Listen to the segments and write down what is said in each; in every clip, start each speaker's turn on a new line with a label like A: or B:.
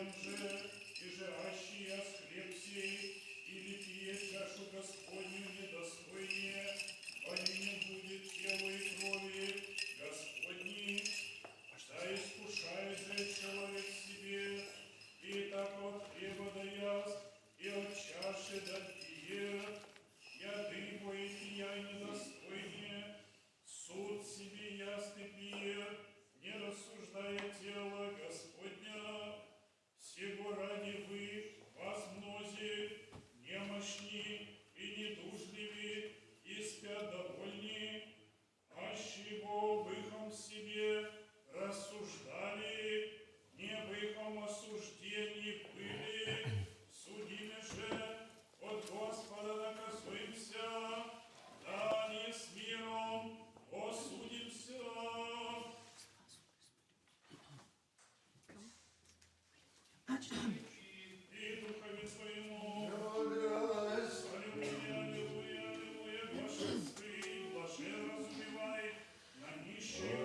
A: тем же, и жращий яс хлеб сей, или пьет чашу Господню недостойнее, они не будет тела и крови Господней, да искушает же человек себе, и так от хлеба да яст, и от чаши да пьет, яды его и пия недостойнее, суд себе яст и пьет, не рассуждая тело Господня, сего ради вы, возмнози, немощни и недужливи, и спят довольни, аще бо быхом себе рассуждали, не быхом осуждении были, судими же от Господа наказуемся, да не с миром осудимся. И духове своему, аллилуйя, аллилуйя, аллилуйя, блаженствуй, блаже разумевай, на нищих.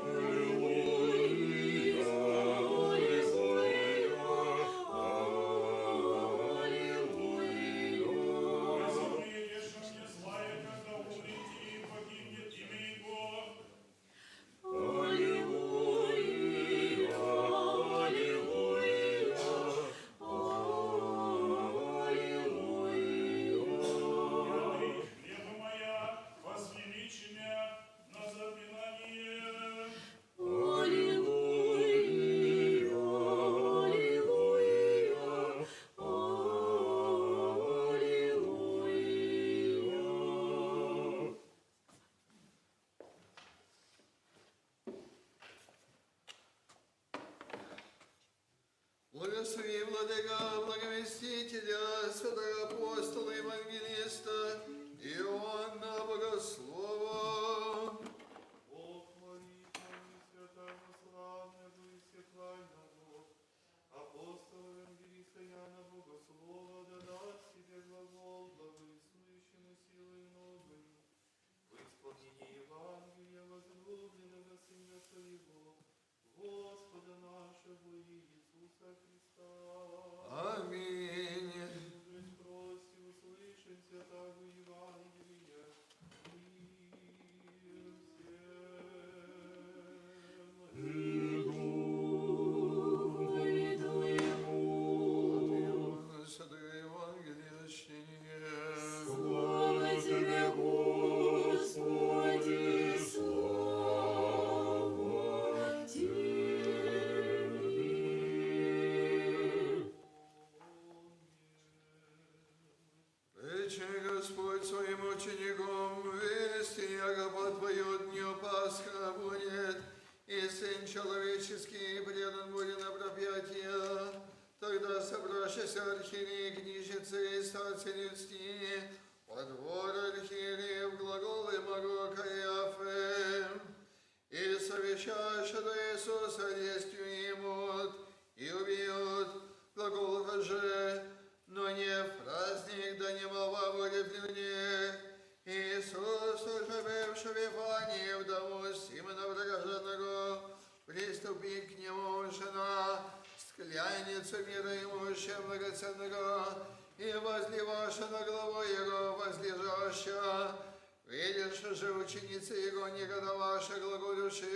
B: Благослови, Владыка, благовестителя, святого апостола, евангелиста Иоанна Богослова.
C: Бог молитвами святого славного и всеправедного апостола, евангелиста Иоанна Богослова, да даст себе глагол, благовествующему силой новой, в исполнении Евангелия возлюбленного Сына Своего, Господа нашего Иисуса Христа.
B: Аминь.
C: Мудрость просим, услышим святого Евангелия и всем.
B: Святое Евангелие чтение.
D: Слава Тебе, Господи, слава Тебе.
B: Рече Господь своим ученикам, вести, яко по Твое дню Пасха будет, и Сын Человеческий предан будет на пропятие. Тогда собравшиеся архиереи, книжницы и старцы людские, по двор архиереев глаголы Маго Каиафы, и совещающие до Иисуса лестью имут, и убьют, глагол же, но не в праздник, да не молва будет в людях. Иисус, уже бывший в Вифании, вдову Симона Прокаженного, приступит к нему жена, скляницу мира имущая благоценного, и возливаша на главу его возлежаща. Видишь же, ученицы его негодоваша глаголюши.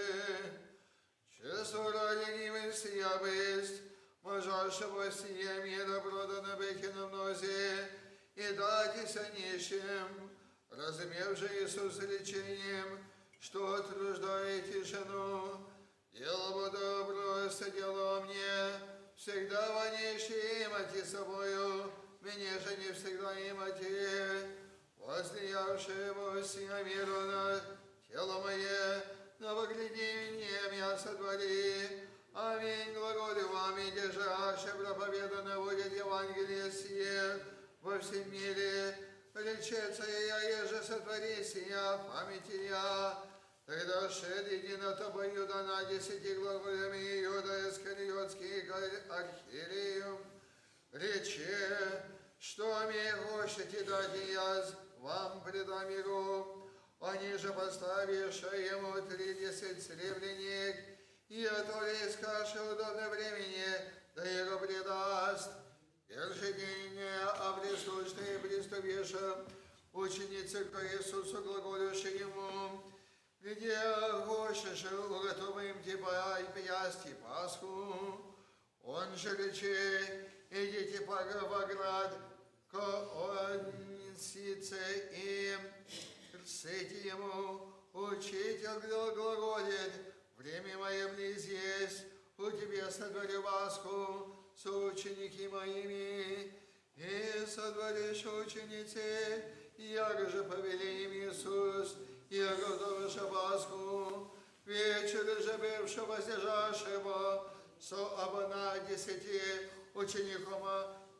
B: Часу ради гибель сия бысть, можашего сия мира продано быхи на мнозе, и датися нищим. Разумев же Иисус лечением, что труждаете жену, дело бы добро, содело мне, всегда вонейшие имати собою, мне же не всегда имати, возлиявшие во сия миру на тело мое, но погляди мне, меня сотвори. Аминь, глаголю вам, и держаше проповедано будет Евангелие сие во всем мире. Речется я, еже сотвори сия, памяти я. Тогда шед едино тобою дана 10 глаголями Иуда Искариотский архиереем. Рече, что мне хочете дать, я вам предам его. Они же поставивши ему 30 серебряник, и отвали из каши удобное времени, да его предаст. Держение обрестушные приступиша, ученицы к Иисусу глаголюши ему, где хочешь, уготовим тебя и пясти Пасху. Он же рече, идите по град, к онсице и рсыте ему, учитель глаголит, время мое близ есть, у тебя сотворю Пасху, соученики моими, и сотворишь ученицы, яко же повели им Иисус, и готовишь Пасху, вечер же бывшего воздержавшего, со обона 10 учеником,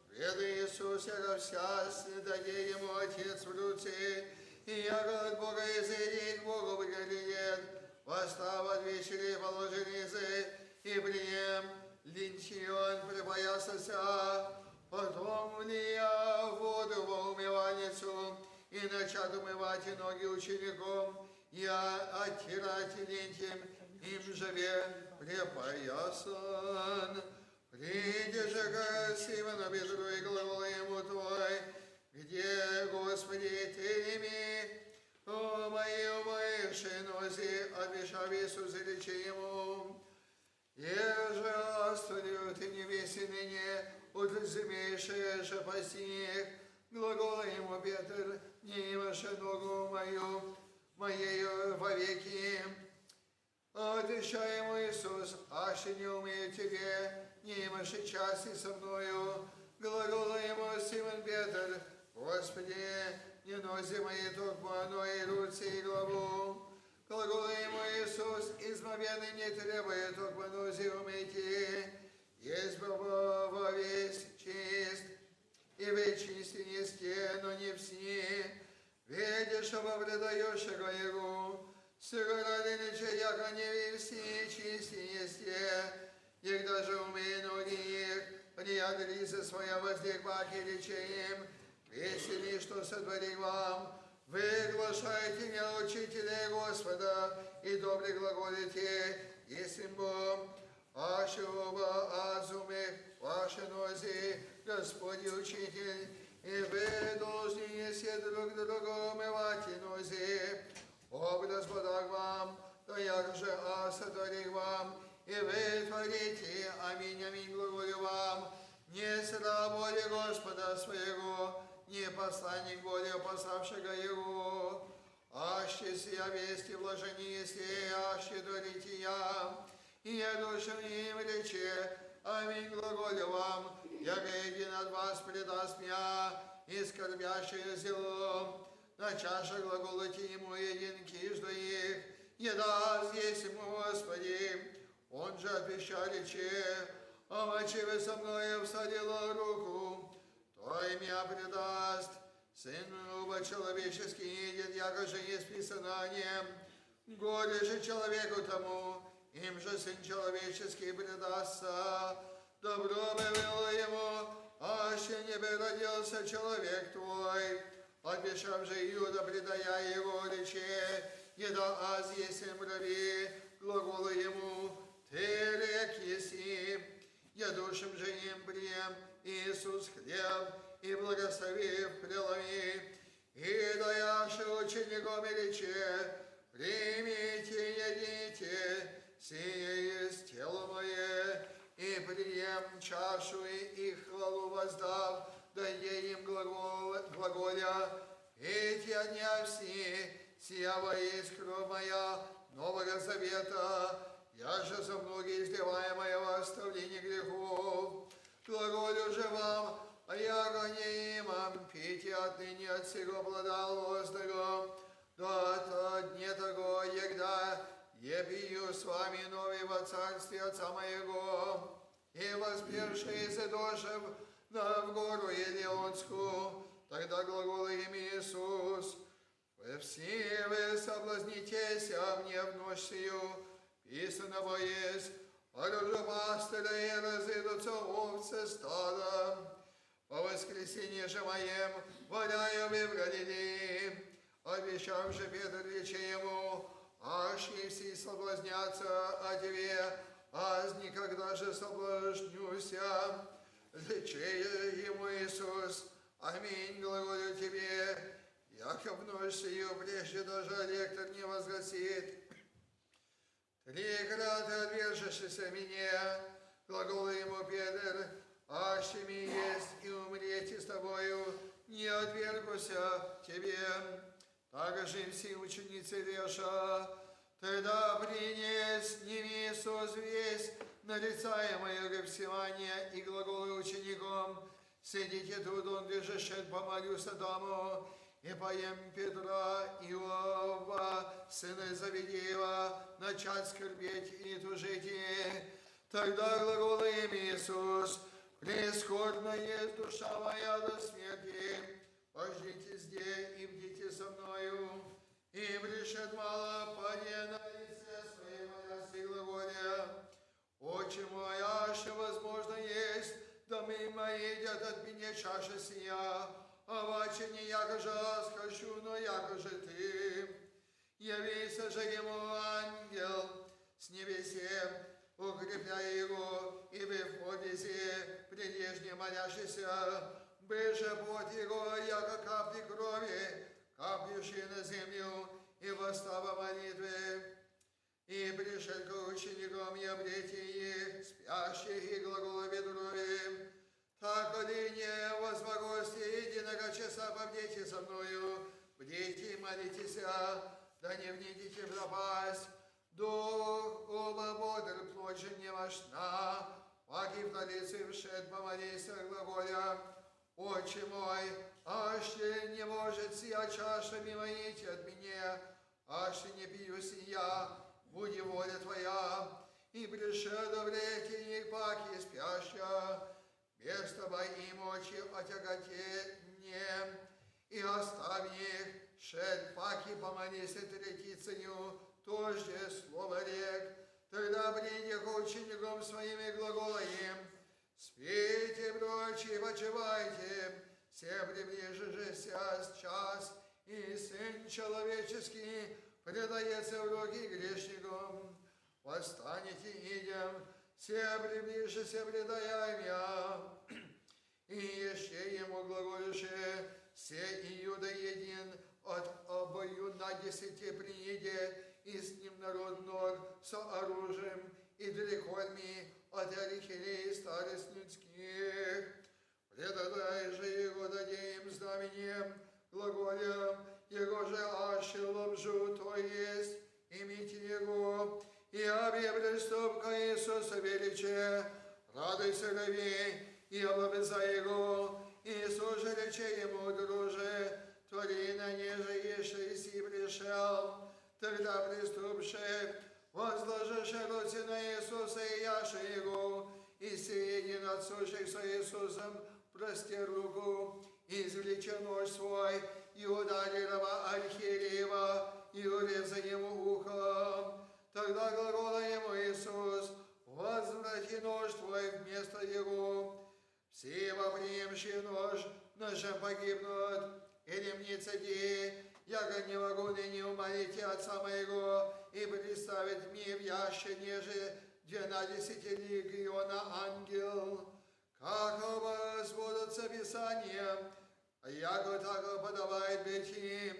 B: преда Иисус, яко вся даде ему Отец в руце, и яко от Бога изыди к Богу выглядит, восстав от вечери положеницы, и прием линчион припоясался, потом влия воду во умывальницу, и начат умывать ноги учеником, я оттирать лентем, им живе припоясан. Приди же к Симону Петру и глагол ему твой, где, Господи, ты ими, о мои умывши нози, обещав Иисус, речи ему, еже остудю ты невеси ныне, утразумейшие же постиг, глагол ему Петр, не имаше ногу мою, моею вовеки. Отвечай ему Иисус, аще не умею тебе, не имаше части со мною. Глагол ему Симон Петр, Господи, не носи мои токмо, но и руцы и главу. Глагол ему Иисус, измовенный не требует токмо носи умейте, есть Бога во весь чист, и вы чисти не сте, но не все. Видишь, оба предающего Его, сего ради ниче, яко не вести, чисти не сте, их даже умей ноги их, приятелицы своя возлег баки речеем, весели, что сотворил вам, вы глашаете меня, учителей Господа, и добре глаголите, если Бог, аще оба азумих, ваши нози, Господи Учитель, и вы должны нести друг другу умывать нози. Образ подак вам, да як же сотворил вам, и вы творите, аминь, аминь, глаголю вам, не сра воли Господа своего, не посланник воли пославшего Его, аще сия вести вложение сей, аще творите я, и я душем им рече, аминь, глаголю вам, яко един от вас предаст меня, и скорбящее зело, на чаше глаголите ему един кижду их, не даст есть ему Господи. Он же отвечал рече, омочиве со мною всадила руку, то и меня предаст. Сын оба человеческий едет, яко же есть писано о нем, горе же человеку тому, им же Сын человеческий предастся. Добро бы было ему, аще не бы родился человек твой. Обещав же Иуда, предая его рече, еда аз есем раби, глагола ему, ты рек еси. Ядушим же им прием Иисус хлеб, и благословив преломи, и даяши ученикам и рече, примите, едите, сие есть тело мое, и прием чашу и хвалу воздав, дай им глаголя, эти дня все, сия есть кровь моя Нового Завета, я же за многие изливаемое оставление грехов. Глаголю же вам, а яко не имам, пейте отныне от сего плода лозного, до дня того, егда я пью с вами новый во царстве Отца моего, и воспевший из душев в гору Елеонскую, тогда глагол им Иисус, вы все вы соблазнитесь, а мне в ночь сию, писано есть, оружу пастыря и разыдутся овцы стада. По воскресенье же моем валяю вы в Галилее, обещав же Петр речи ему, аж и все соблазнятся о тебе, аз никогда же соблазнюся. Рече ему Иисус, аминь, глаголю тебе, яко вновь сию прежде даже ректор не возгласит. 3 крата отвержешься меня, глаголу ему Петр, аще ми есть и умреть с тобою, не отвергуся тебе. Также и все ученицы реша, тогда принес ними Иисус весь нарицаемое Гефсимания и глаголы ученикам, сидите тут, он лежащий, помолюся дому, и поем Петра, Иова, сына Завидеева, начать скорбеть и тужите. Тогда глаголы им Иисус, прискорбна есть душа моя до смерти, пождите здесь и бдите со мною, и брешет мало паде на лице своей моя глаголя. Отче мой, аще возможно есть, да мы мои едят от меня чаша сия, а ваче не яко же хочу, но яко же ты. Явися же ему ангел с небесем, укрепляя его, и в Эфодисе прилежне молящийся, быже пот его, яко капли крови, каплившие на землю, и восстава молитвы. И пришел к ученикам и обрети их, спящих и глагола Петрове, так одине возбогости единого часа побдите со мною, бдите и молитесь, да не внидите в пропасть. Дух оба бодр, плоть же не мощна, паки вдалицы вшед, помолися глаголя. Отче мой, аще не может сия чаша мимо идти от меня, аще не пью сия, буди воля Твоя, и пришедо вреки них паки спяща, без Тобой им очи отяготение, и оставь их, шед паки поманися третицею, тожде слово рек, тогда приди к ученикам своими глаголаем, спите, прочи, почивайте, все приближися час, и Сын Человеческий предается в руки грешникам. Восстанете, идем, все приближися предаяем я. И еще ему глаголюше, все Иуда един, от обою на 10 приедет, и с ним народ много со оружием, и далекольми от архиереев старост людских. Предадай же его дадим знамением, глаголем, его же аще лобжу, то есть, имите его, и объявлю ступка Иисуса величе, радуйся, говей, и облобызай его, Иисус же рече ему, друже, твори на неже еще и си пришел, тогда приступши, возложишь руки на Иисуса и яше его, и сиедин отсущих со Иисусом, простер руку, извлече нож свой, и ударила архиереева, и уреза ему ухо. Тогда глагола ему Иисус, возврати нож твой вместо его. Все воприемшие нож, ножем погибнут, и ремница ди, яко не могу ныне умолить Отца моего, и представить мне в яще неже 12 легиона ангел, как сбудутся Писанием, яко так подавает быть им.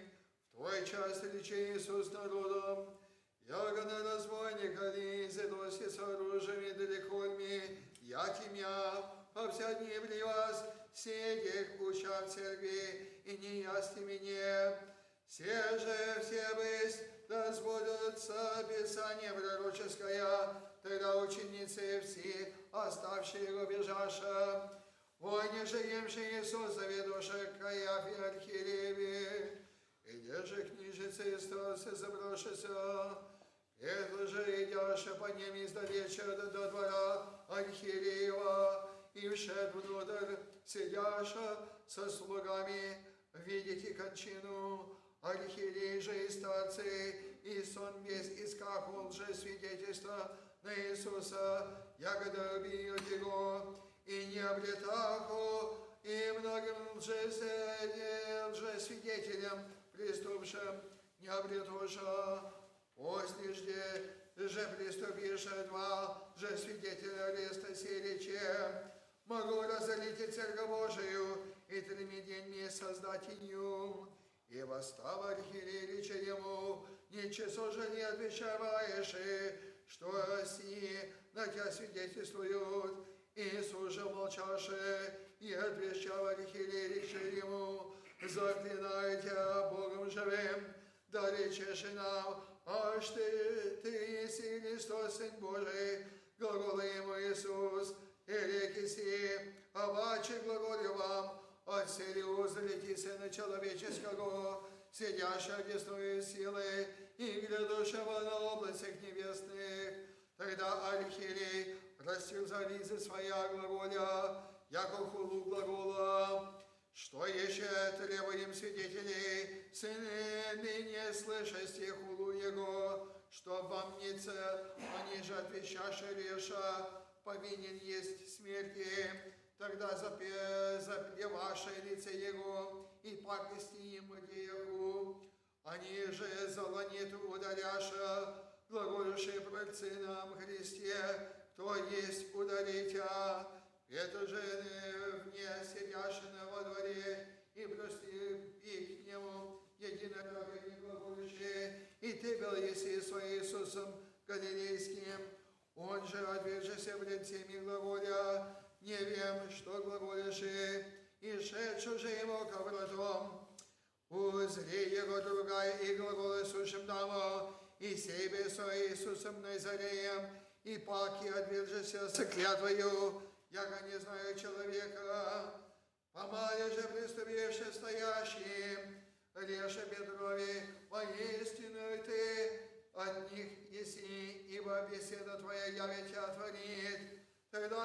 B: В твой час речи Иисус народом, яко на разбойника изыдоси с оружием и далекольми, я тебя по вся дни при вас, сидях уча в церкви, и не ясти мне. Все же, все бысть, да сбудутся Писание пророческое, тогда ученицы все, оставшие его бежаша, войне же емши Иисус заведуша Каяфе архиереви, и держи книжицы и стросы заброшися, это же идяша по ним издалеча до двора архиереева, и вшед внутрь, сидяша со слугами, видите кончину, архиерей же и старцы, и сон весь искакул же свидетельство на Иисуса, ягода убьют его, и не обретаху, и многим лжесвидетелям, приступшим, не обретуша, после же приступиша 2 же свидетеля ареста сей рече, могу разорить и церковь Божию, и 3 день создать ее. И восстав архиерей рече ему, ничего же не отвечаешь, что си на тебя свидетельствуют. Иисус же молчаше, и отвечал архиерей рече ему, заклинаю тебя Богом живым, да речешь и нам, аж ты еси Христос, Сын Божий, глагола ему Иисус, и реки си, обаче глаголю вам, от сели узрите Сына Человеческого, сидящего одесную силы, и грядущего на облацах небесных. Тогда архиерей простил за лица своя глаголя, яко хулу глагола, что еще требуем свидетелей, сыны ныне слышасти хулу его, что вам нице, они же отвечаши реша, повинен есть смерти. Тогда заплеваше лице его и пакости ему греху. Они же залонит ударяша, глаголюши прорцы нам Христе, кто есть ударитя. Это же вне сидяшина во дворе, и прости и к нему единорога не глаголюши, и ты был еси с Иисусом Галилейским. Он же отвержися пред всеми глаголя, не вем, что глаголиши, и шедшу же ему ко вратам. Узри его другая и глаголы сушим дамо, и себе со Иисусом Назареем, и паки отвержися с клятвою, яко не знаю человека. Помали же приступивши стоящим, реша Петрови, воистину ты от них еси, ибо беседа твоя яве тебя творит. Тогда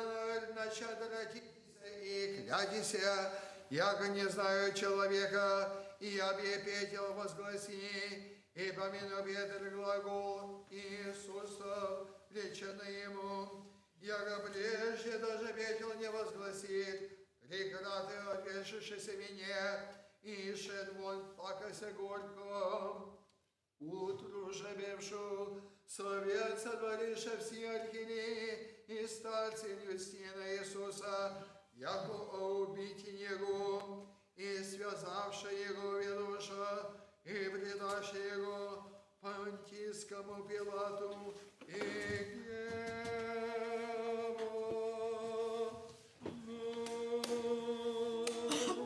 B: начат родиться и клятися, яко не знаю человека, и я бе Петел возгласи, и помяну Петр глагол Иисуса, речено ему, яко прежде даже Петел не возгласит, 3 краты отвешившися меня, и шед вон пакося горько. Утру же бевшу, совет сотвориша все архиереи и старцы Юстина Иисуса, яко убить его, и связавши его ведуша, и предаши его Понтийскому Пилату и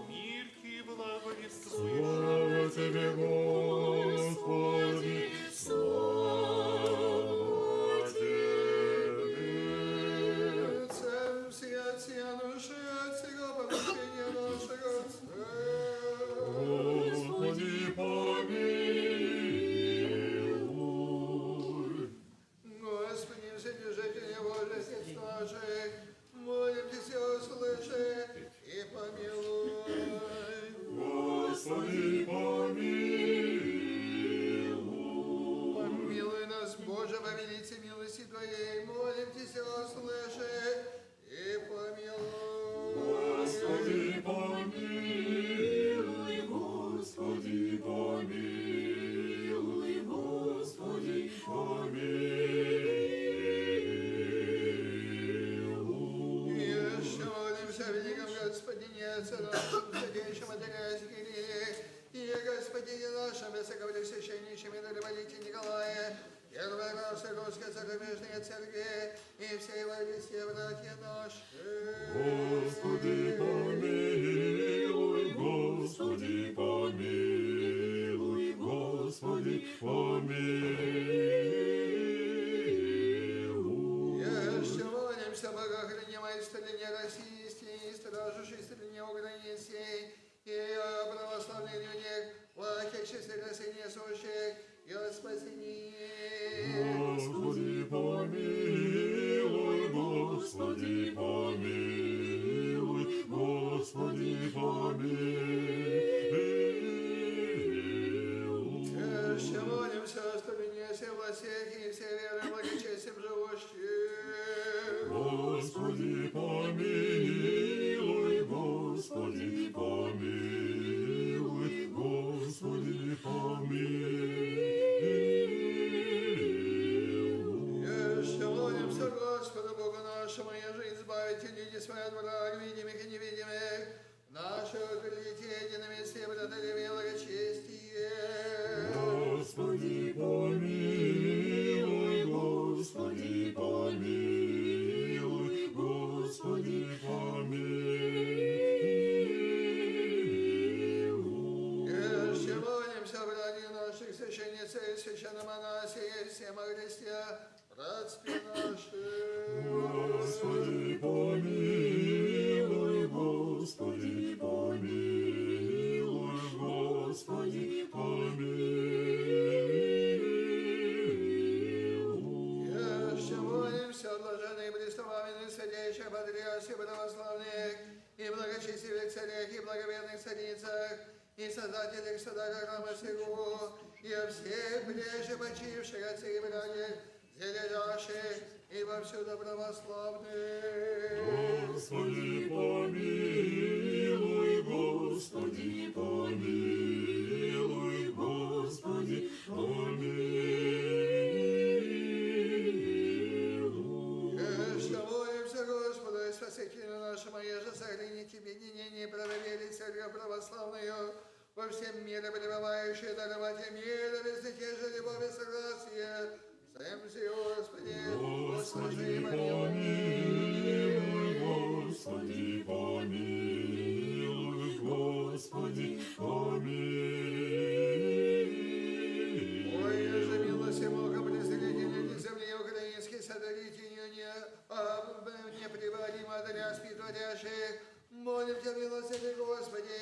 C: Мир и благовествуй.
D: Слава Тебе, Господи, слава Тебе.
B: Цем всея души от всего помещения нашего
D: Господи, помилуй.
B: Господи, Вседержитель Божий, наших, молимся, услыши и помилуй.
D: Господи, помилуй.
B: Помилуй нас, Боже, во велице милости Твоей, молимся, услыши и помилуй.
D: Господи, помилуй, Господи, помилуй, Господи, помилуй.
B: Еще молимся о великом Господине, Царством, Святейшем Адрясе Кирилле, и Господине нашем, Высоковлесвященнейшем и Дароводите Николае, первой нашей русской зарубежной церкви, и всей войске братья наши.
D: Господи, помилуй, Господи, помилуй, Господи, помилуй.
B: Еще молимся о богохранимой стране России, и стражущей стране Украины сей, и о православных людях, плачущих и несущих, и о спасении.
D: Господи, помилуй, Господи, помилуй, Господи, помилуй.
B: Еще молимся о стороне всех властей и все веры благочестием живущих.
D: Господи, помилуй, Господи, помилуй, Господи, помилуй.
B: Еще молимся нашему, еже избавите люди свои от враг, видимых и невидимых, наше укрытие единомыслие, братолюбие, благочестие.
D: Господи, помилуй, Господи, помилуй, Господи, помилуй.
B: Еще молимся, братья наших священницей, священномонасей, всем о Христе, братстве нашим.
D: Господи, помилуй, Господи, помилуй, Господи, помилуй.
B: Еще молимся, блаженные преступами святейших патриархов православных и благочестивых царях и благоверных царицах и создателях суда храма сего, и о всех прежде почивших отцах и братьях, лежащих и повсюду православных.
D: Господи, помилуй, Господи, помилуй, Господи, помилуй.
B: Еще молимся Господу и Спасителю нашему, еже сохраните объединение правоверия церковь православную, во всем мире пребывающие, даровать мира, везде же любовь и согласие. Всем Господи,
D: Господи, помилуй, Господи, помилуй, Господи, помилуй.
B: Ой, же милости Бога, презрительные земли украинские, сотворите неприводимо для спитворящих. Молим Тебя, милости Господи,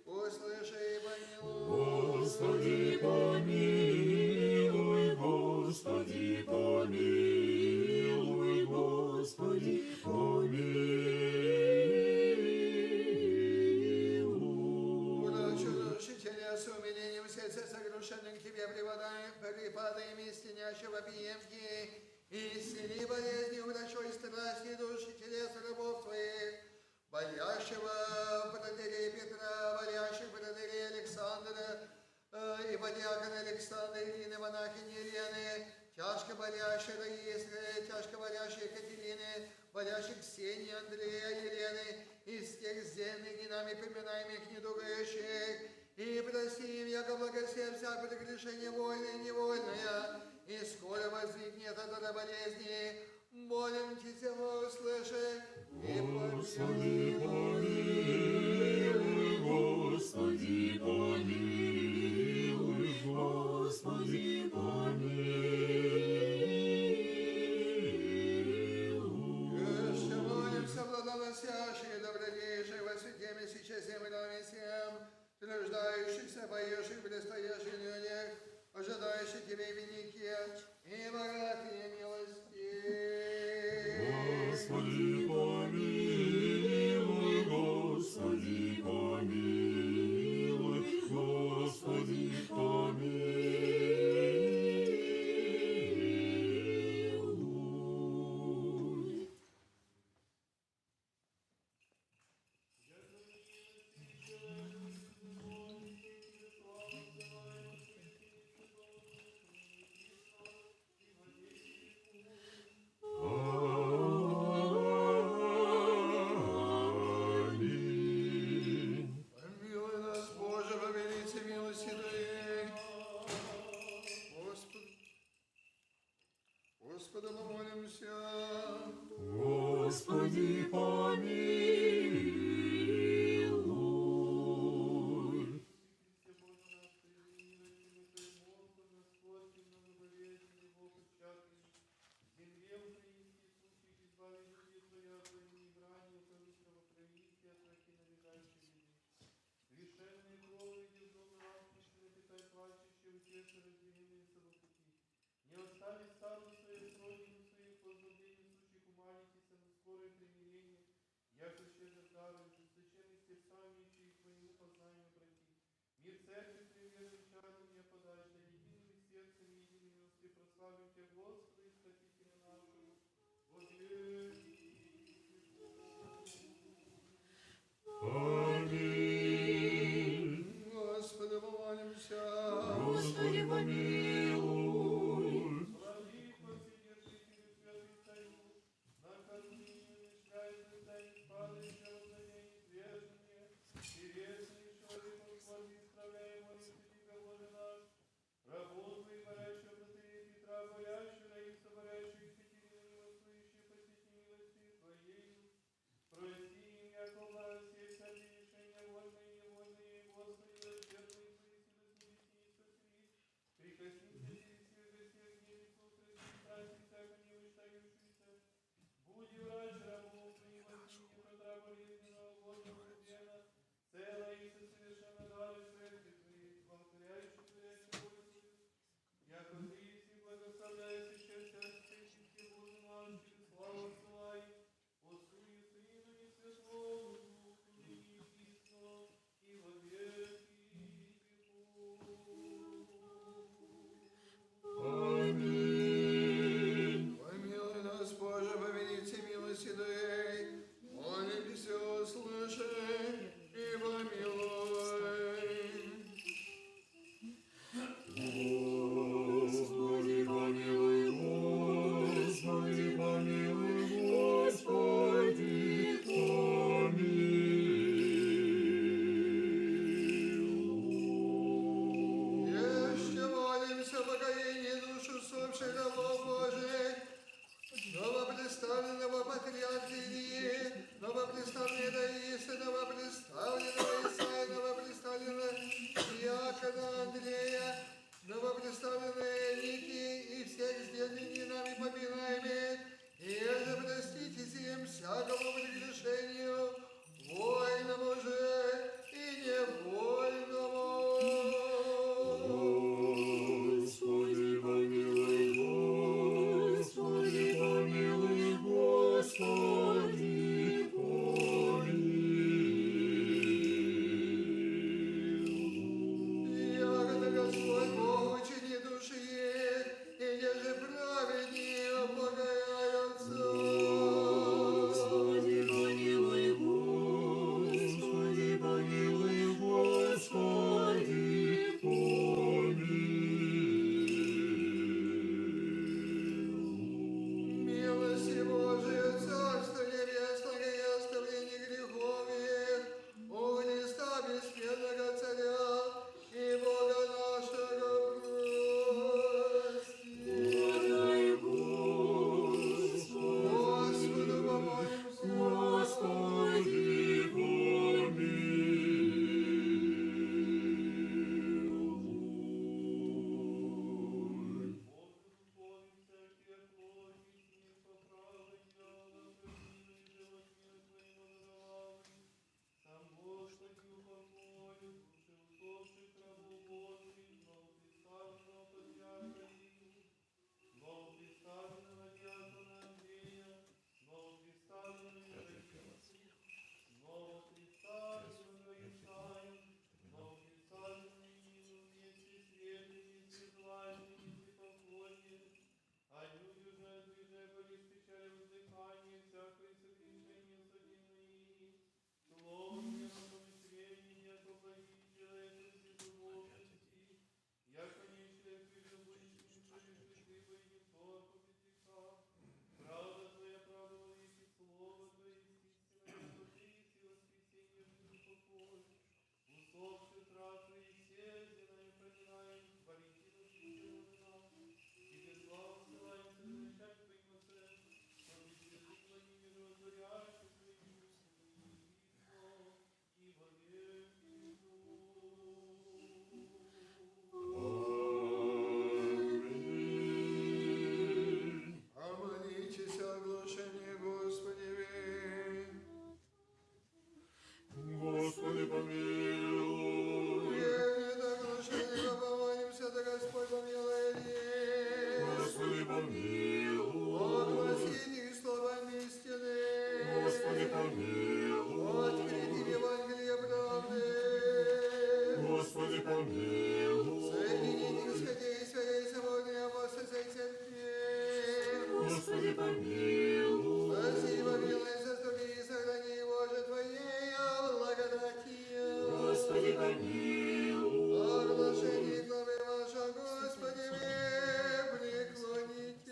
B: услыши и помилуй.
D: Господи, помилуй, Господи, помилуй, Господи, помилуй.
B: Удачу душителя с умилением сердца согрушенных Тебе припадаем истинящего пиемки, исцели болезни, врачой страсти душителя с рабов Твоих, болящего братырей Петра, болящих братырей Александра, и подьякона Александра, Ирины, монахини Елены, тяжко болящей Раисы, тяжко болящей Екатерины, болящих Ксении, Андрея, Елены, из тех земных и нами поминаемых недугающих, и прости им, яко благословим всякое прегрешение вольное и невольное, и скоро возникнет от этой болезни. Молим Тебя, услыши и
D: Господи,
B: помилуй.
D: Господи, помилуй, Господи, помилуй.
B: Еще молимся, владоносящие, добродейшие, во святем и сейчас и мирами всем, труждающихся, поющих, предстоящих людях, ожидающих Тебе великие и богатые милости.
D: Господи, помилуй, Господи, помилуй, Господи, помилуй. Аминь.
B: Помилуй нас, Боже, по велице милости Твоей. Господу помолимся.
D: Господи, помилуй.
E: Не оставить старую свою родину своих возлюблений, сущих уманитесь на скорое примирение, яко щедро дарует, священных сердцами и к моему познанию обратить. Мир церкви привержен чаду мне подать, да едиными сердцами и единостью прославим Тебя, Господа и Спасителя нашего, во веки.
D: Аминь.
B: Господу помолимся.
D: Господи, помилуй.
E: Владыко, вседержителю святых Союз, накорми падающего на день свежие, и вечный человек Господи, исправляй, молимся Тебя, Боже наш, рабу Твоей, борящего Протея Петра, борящего Раиса, борящего Екатерину, милостующую, посети милости Твоей, прости им, якобы все всякие решения, вольные и невольные, Господи, раздерживай Твои силы, снизись и спаси, прикоснись через всех гостей, гневицу, укрыти, страсти, всяко не вышающуюся, буди врач рабов Твоих, возьми Петра болезненного, Господу Дена, цело и совершенно дали жертвы Твои, благотворяющие творящие Господи, яко Ты еси благословляйся, счастье, всячески Боже наш, через славу отсылай, Отцу и Сыну и Святому Духу, ныне и присно, и во веки веков.
D: Аминь.
B: Помилуй нас, Боже, повелите милости Твоей, молимся, услыши и помилуй.
D: Господи, помилуй, Господи, помилуй, Господи, помилуй.
B: Еще молимся о покоении душ усопших рабов Божих, новопредставленного патриарха Илии, новопредставленного Раисы, новопредставленного Исаия, новопредставленного диакона Андрея, новопредставленные Ники и всех сделанных нами поминаемых, и же проститесь им всякому прегрешению, вольному же и невольному.
D: Господи, помилуй, Господи, помилуй, Господи, помилуй.
B: Ягода Господь Бог учини души их, и неже праведнее упокояются.
D: Господи, помилуй, Господи, помилуй, Господи, помилуй.
B: Милости Божие, Царство Небесное, и оставление грехов их, у Христа бессмертного Царя и Бога нашего прости.
D: Подай, Господи,
B: Господу помолимся.
D: Господи, помилуй.
E: Молимся тех плохих, не поправы, дьявола, правдивый, живот мир Твоим образовавший. Сам Господи упокой души усопших рабов Божьих, новопредставленного патриарха Илью, новопредставленного диакона Андрея, новопредставленного Раису, новопредставленного Исаию, новопредставленного Нину, вместе светлые, светлальные, непокойные, а люди же были встречали воздыхание, всякое согрешение содеянное, словом, делом, помышлением, яко благие человек, пресвятомощности, яко не человек, преждобудущим, прежде ты воедин торку пятиха, правда Твоя, правда вовеки, слово Твое, истинное, возвысие, воскресенье, жизнь, покой, усопших раб Твоих, сельдина и поминаем, Валентину, Святого нас, Тебе славу ссылаем, совершать Твоим Отцем, чтобы святым Владимиру отворяющим Твоим и во веки
D: Аминь.
B: Омолитесь о оглашении Господеве.
D: Господи, помилуй.
B: Верит оглашение, помолимся, да Господь помилует.
D: Господи, помилуй.
B: Огласите словами истины.
D: Господи, помилуй.
B: Открытие Евангелия правды.
D: Господи, помилуй.
B: Соедините исходей своей свободной апостольской церкви.
D: Господи, помилуй.
B: Спасибо, милость, заступи и сохрани, Боже, Твоей благодатью.
D: Господи, помилуй.
B: Оглашение главы вашего, Господи, преклонитесь.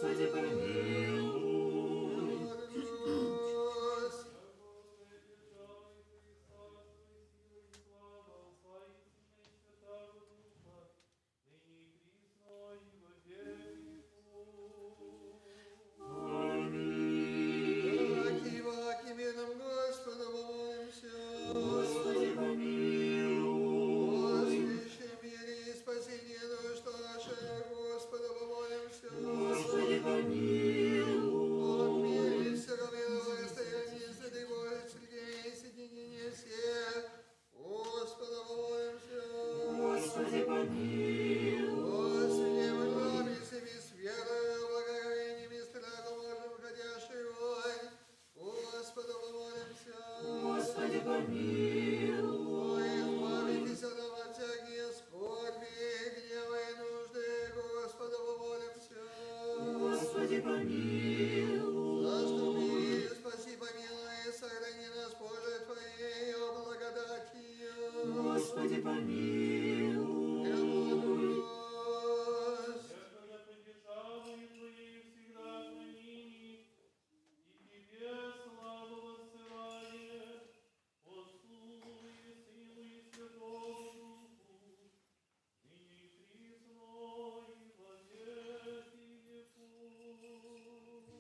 D: Господи, помилуй.
B: Христос. Ваки, ваки, миром Господа помолимся.
D: Господи, помилуй.
B: Господи, мире и спасение душ наших, Господа помолимся.
D: Господи, помилуй.
B: О мире всего мирового расстояния, святый Божий, Сергей, соединение всех, Господа помолимся.
D: Господи, помилуй.
B: Господи, в гробе себе с верою, благоговением и страхом Божьим ходящий вонь, Господа помолимся.
D: Господи, помилуй.
B: О, избавитесь от нас от всякие скорби, гнева и нужды, Господа помолимся.
D: Господи, помилуй.
B: Заступи, спаси, помилуй, сохрани нас, Боже, Твоею благодатью.
D: Господи, помилуй.
B: Господь,
E: Господа, поддержавы Твоей всегда хранини, и Тебе славу воссылает, Отцу и Сыну и Святому Духу, ныне и присно, и во веки веков.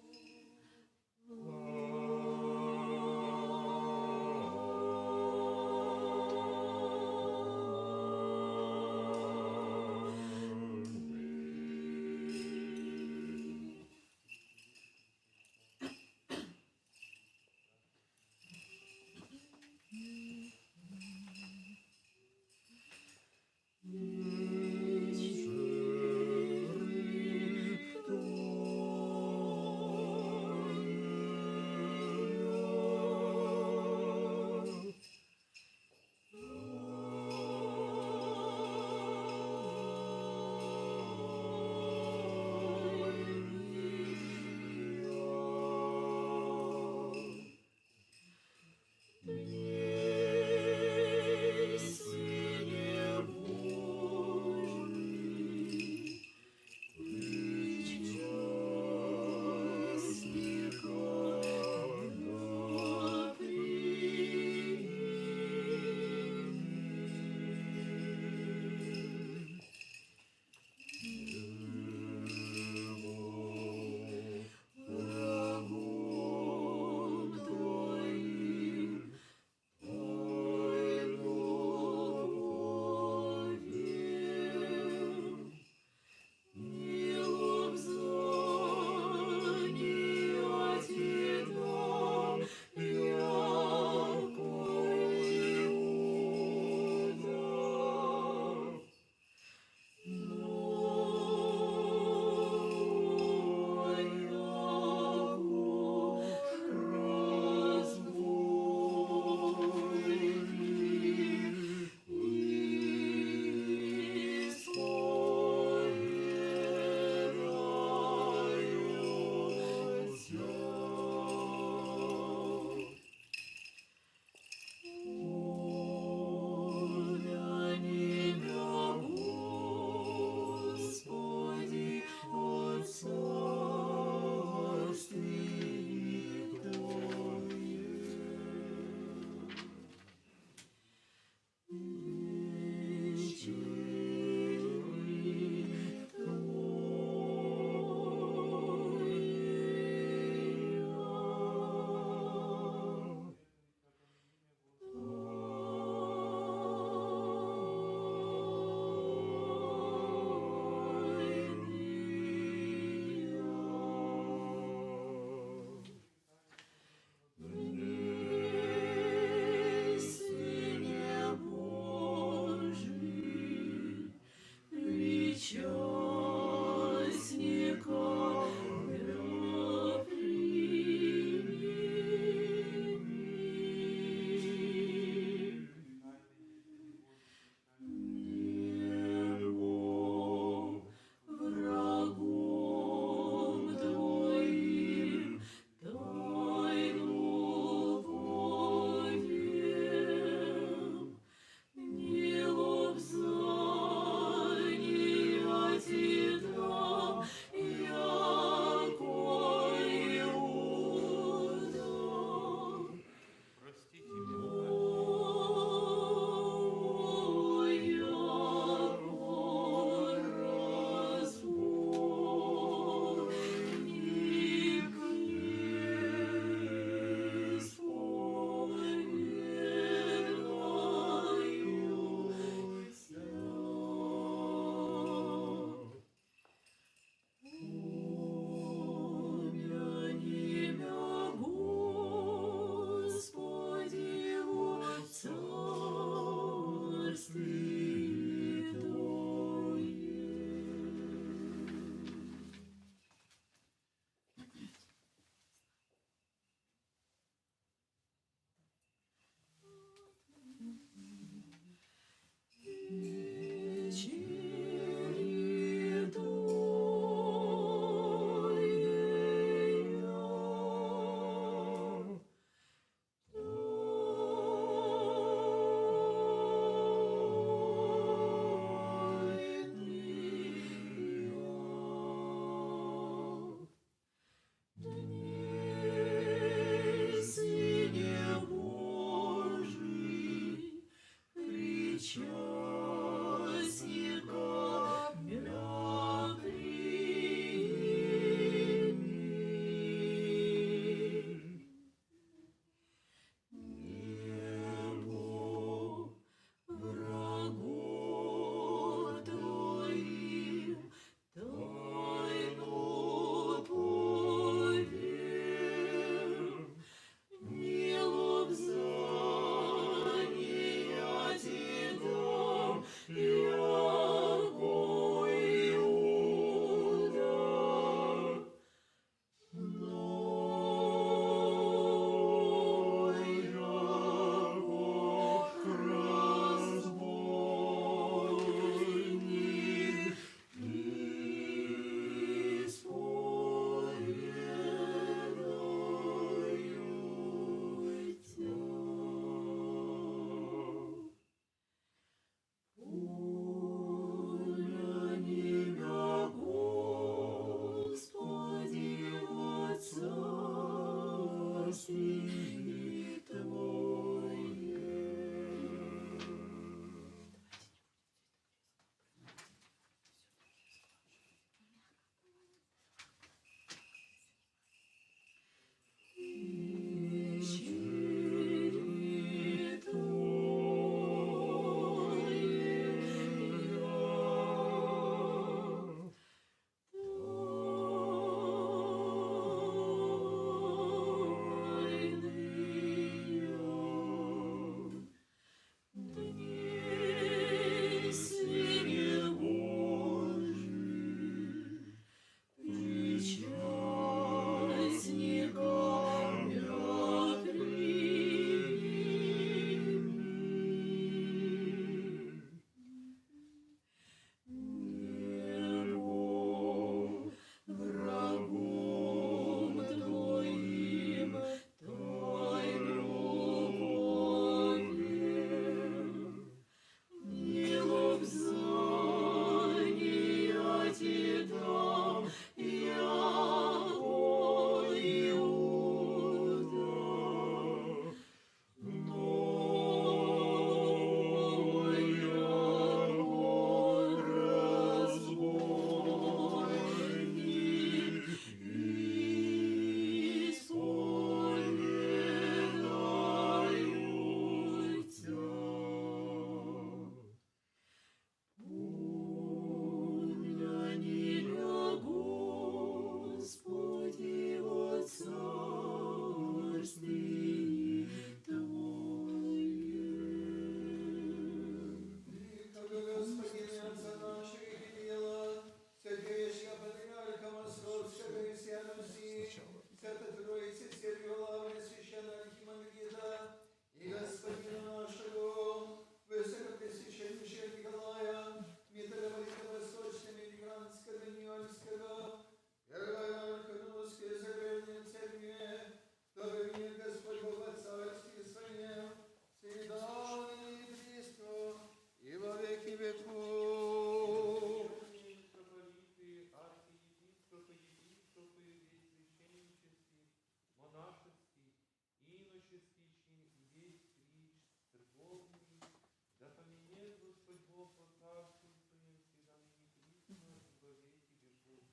E: Господь Бог по царству Своем, всегда ныне присно и во веки веков.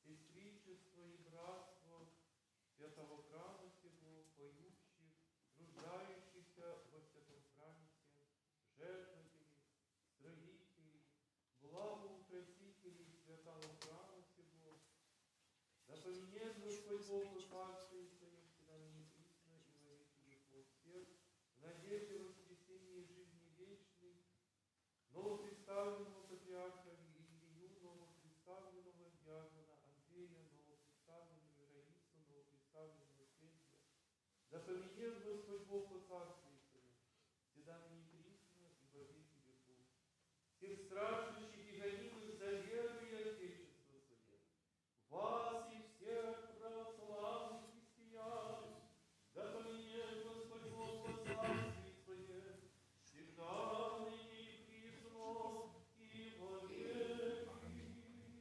E: Сестричество и братство святого храма сего, поющих, нуждающихся во святом храме сем, жертвователей, строителей, благоукрасителей святого храма сего, да поменяет Господь Бог по царству Своем, всегда ныне присно и во веки веков. Всех в надежде воскресения жизни вечной, новопредставленного патриарха Илью, новопредставленного диакона Андрея, новопредставленную Раису, новопредставленную Сергия, да поменяет Господь Бог по царству Своем, всегда ныне присно и во веки веков. Всех страждущих и гонимых за веру и Отечество Свое, вас и всех православных христиан, да поменяет Господь Бог по царству Своем, всегда ныне и присно и во веки вечери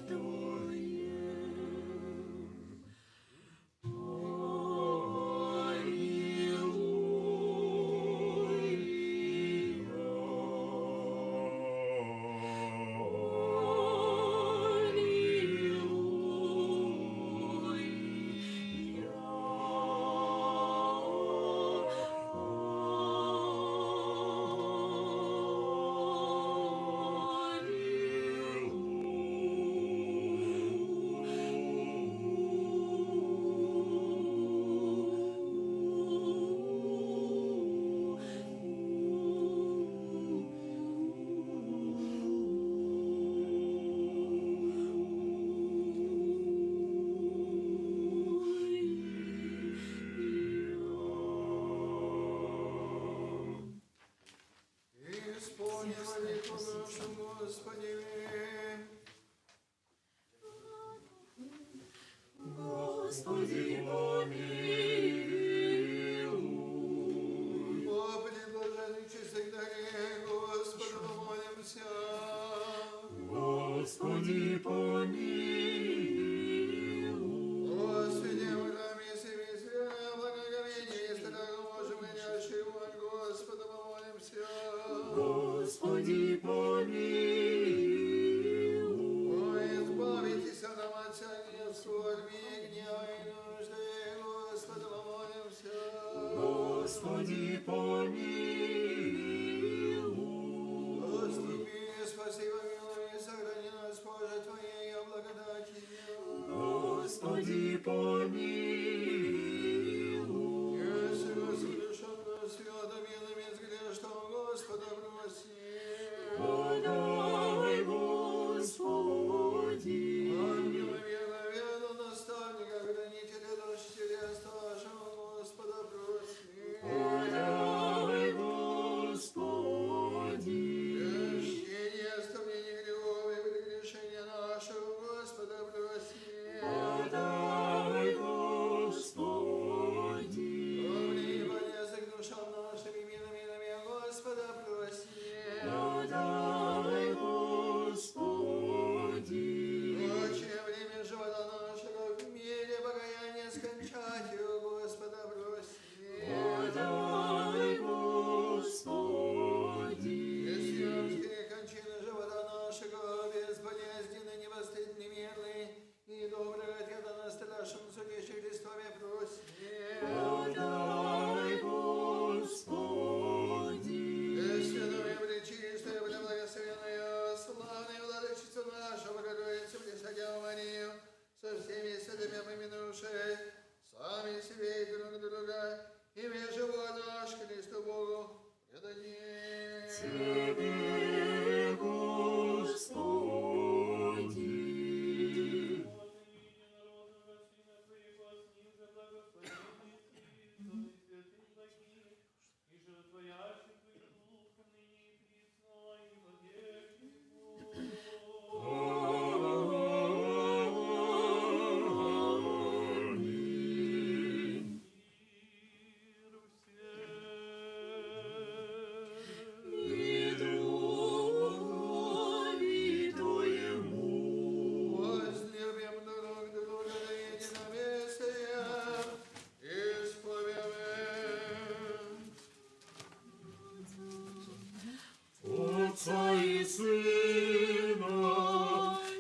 E: Твоей
D: Господи, помилуй.
B: О, преблаженный чистых даре, Господу помолимся.
D: Господи, помилуй.
B: Господи, в храме семи святых, благоговение и страх Божий, молящий вонь, Господу помолимся.
D: Господи, помилуй.
B: О, избавитесь от дома царя, скорби, гнева и нужды, Господу помолимся.
D: Господи, помилуй.
B: Заступи, спаси, помилуй, и сохрани нас, Боже, Твоей благодатью.
D: Господи, помилуй.
B: Если воскрешенно святым едом из грешного Господа проси.
D: Подай, Господи.
B: Ангела верно, верно, наставника, хранителя душ телеса вашего Господа проси.
D: Подай, Господи.
B: Прощение, оставление грехов и прегрешения нашего Господа проси. предназначили, что Богу предадим.
D: Тебе, Господи. Аминь. И духові Твоєму.
B: Возлюбим друг друга до единомыслия, исповедуем.
D: Отца и Сына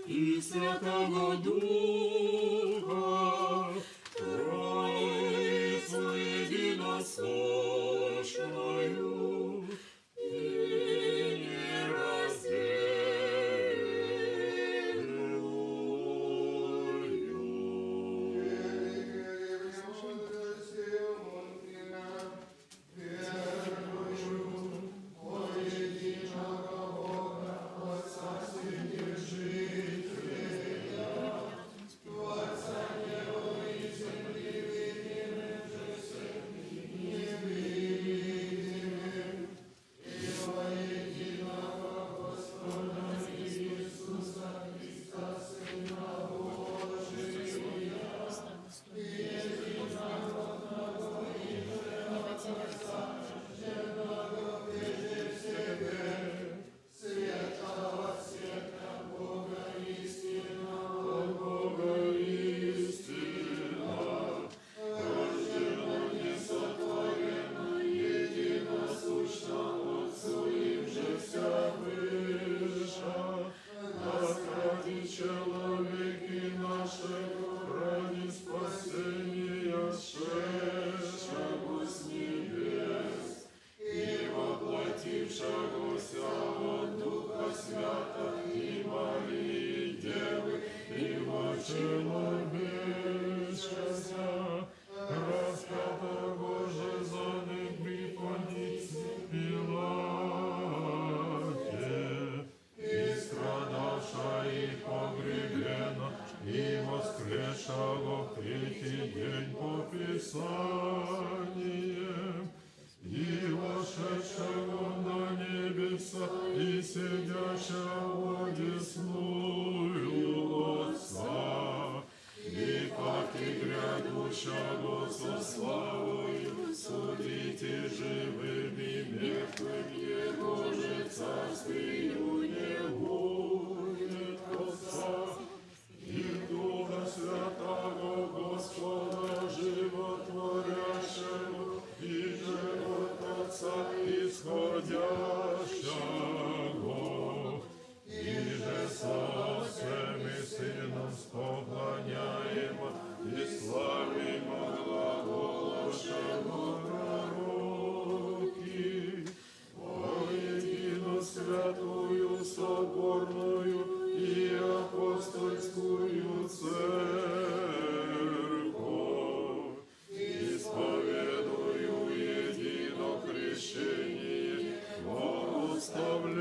D: и Святого Духа, Троицу единосущную и нераздельную. Человеки нашего ради спасения сшедшего с небес и воплотившегося от Духа Свята и Марии Девы и вочеловечася, распятого же за небри Понтии Пилате, и страдавша и погребена, и воскресшего в третий день по Писаниям, и вошедшего на небеса, и сидящего одесную Отца, и как и грядущего со славою судите живым и мертвым, Его же царствию не будет конца. И Духа Святого Господа животворящего, и же от Отца исходящего, и же со Отцем и Сыном споклоняемо, и славимо глаголошего пророки, воедино святую соборную и апостольскую церковь, исповедую едино крещение во уставление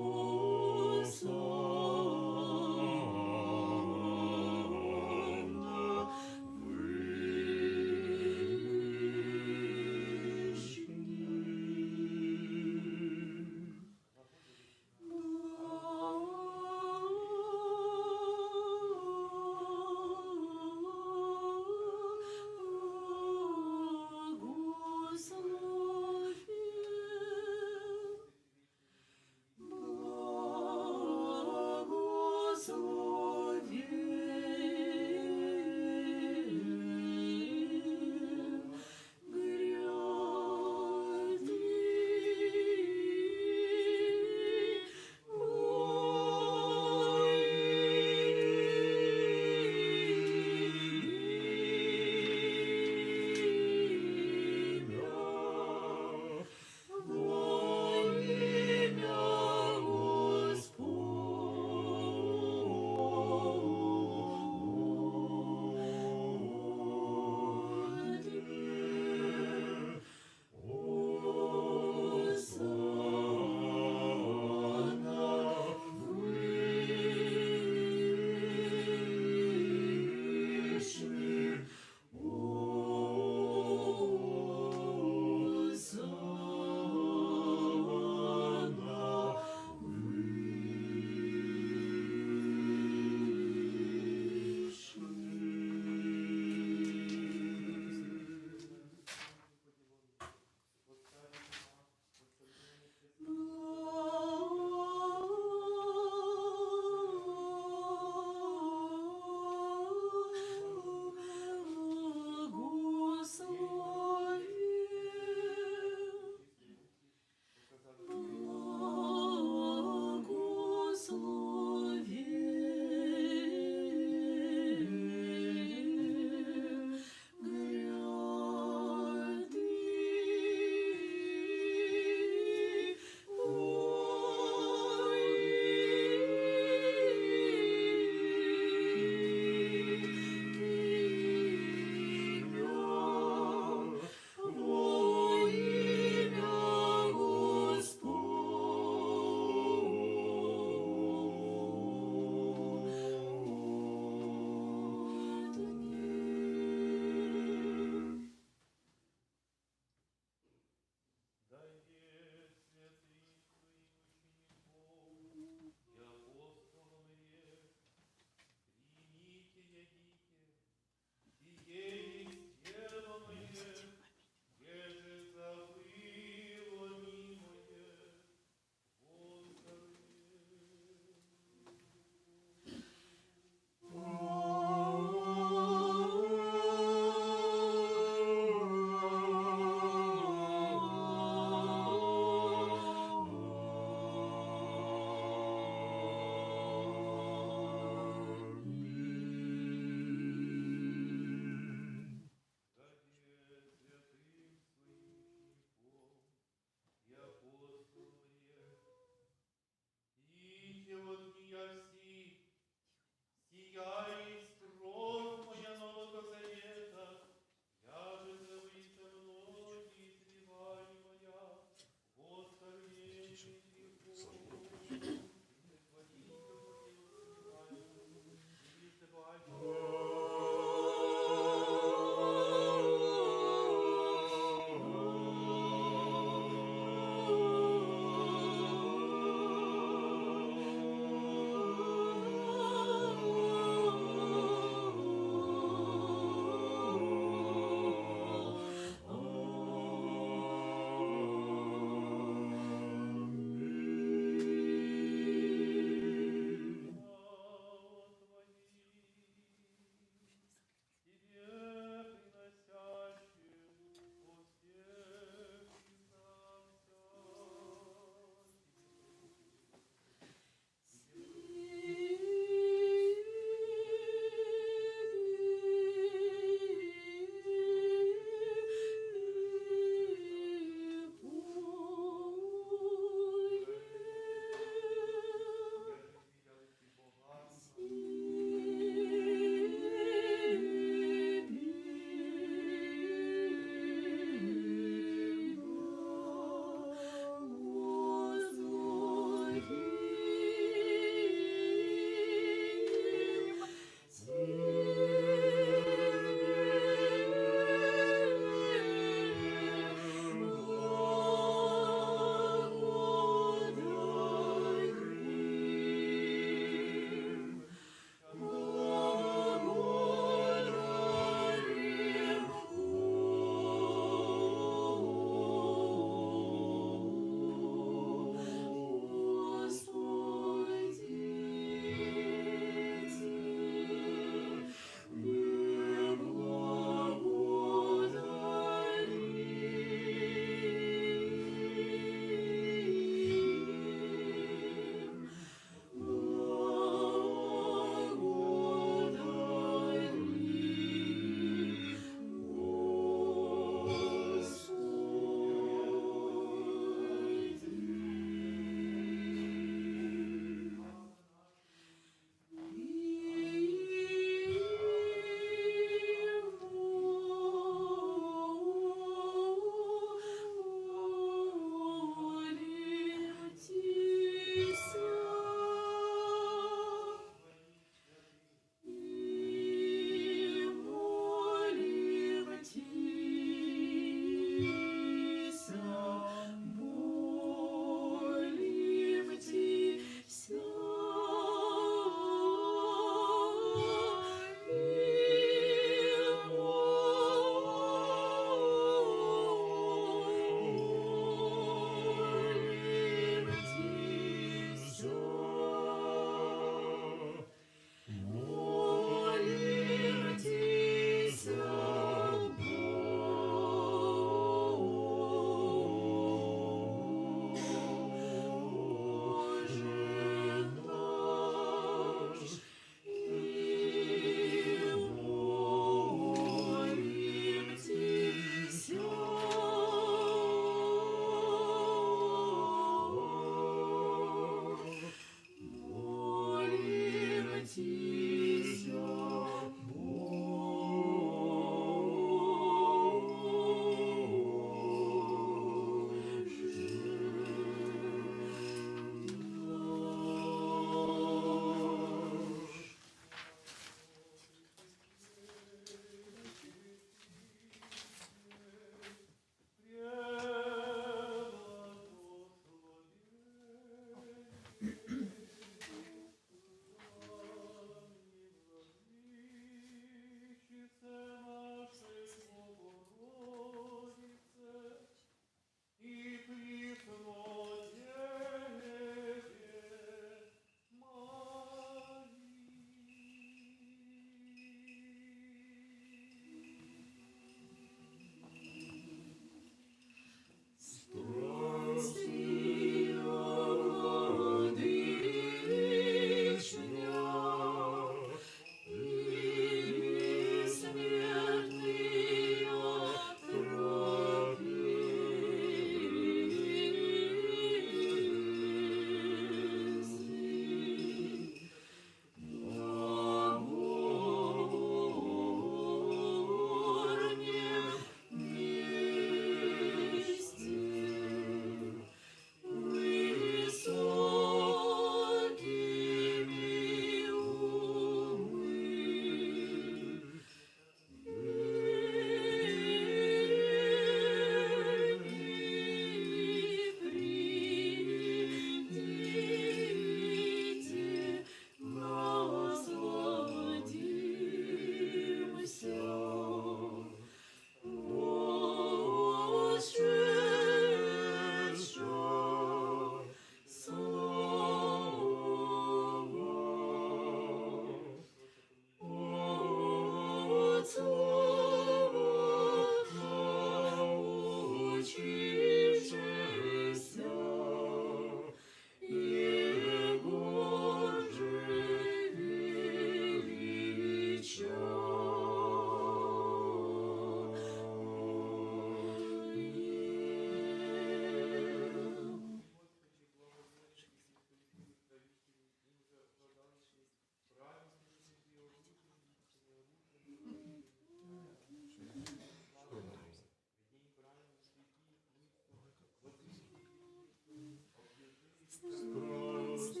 D: Здравствуй,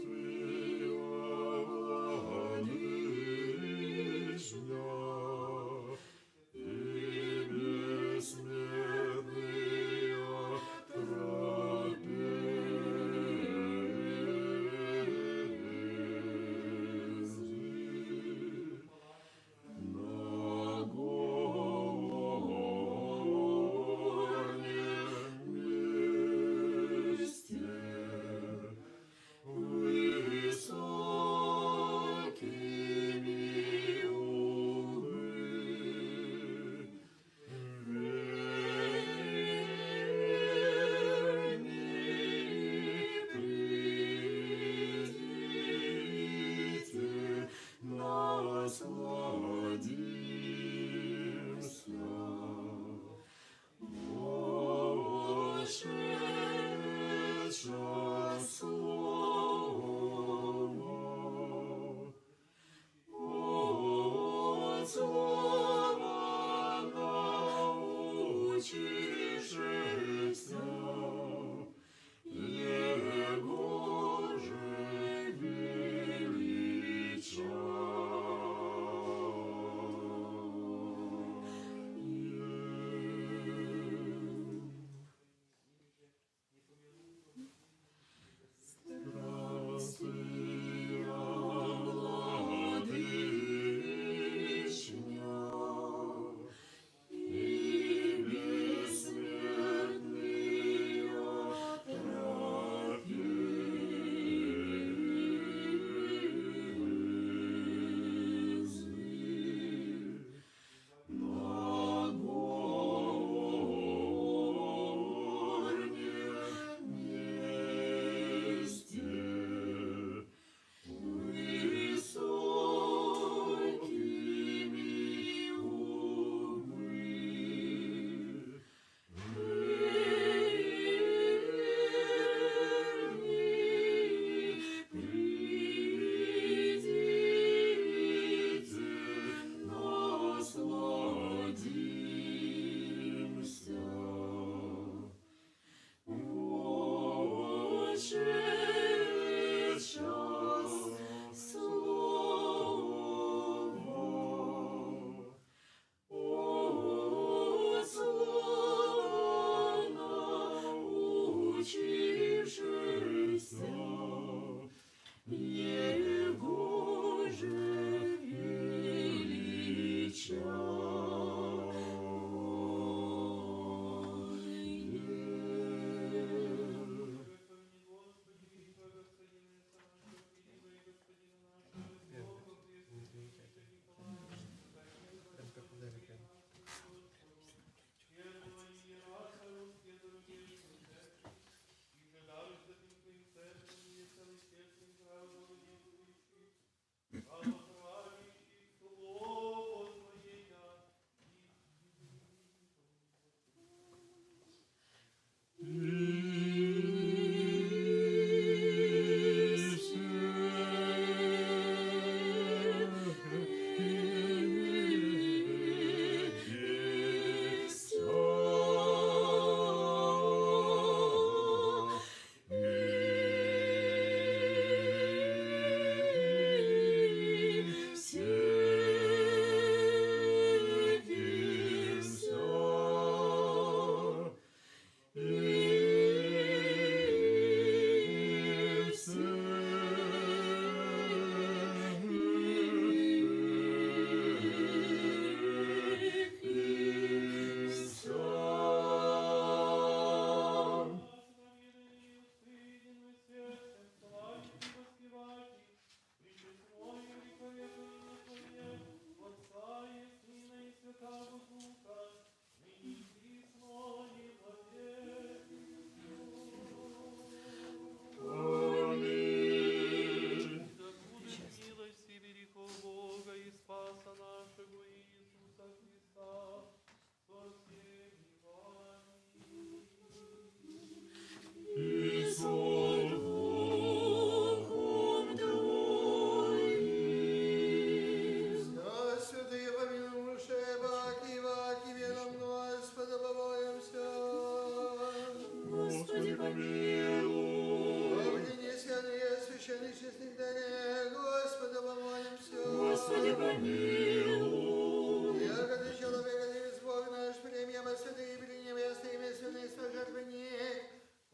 D: Владычня, и бессмертная трапези. На горнем месте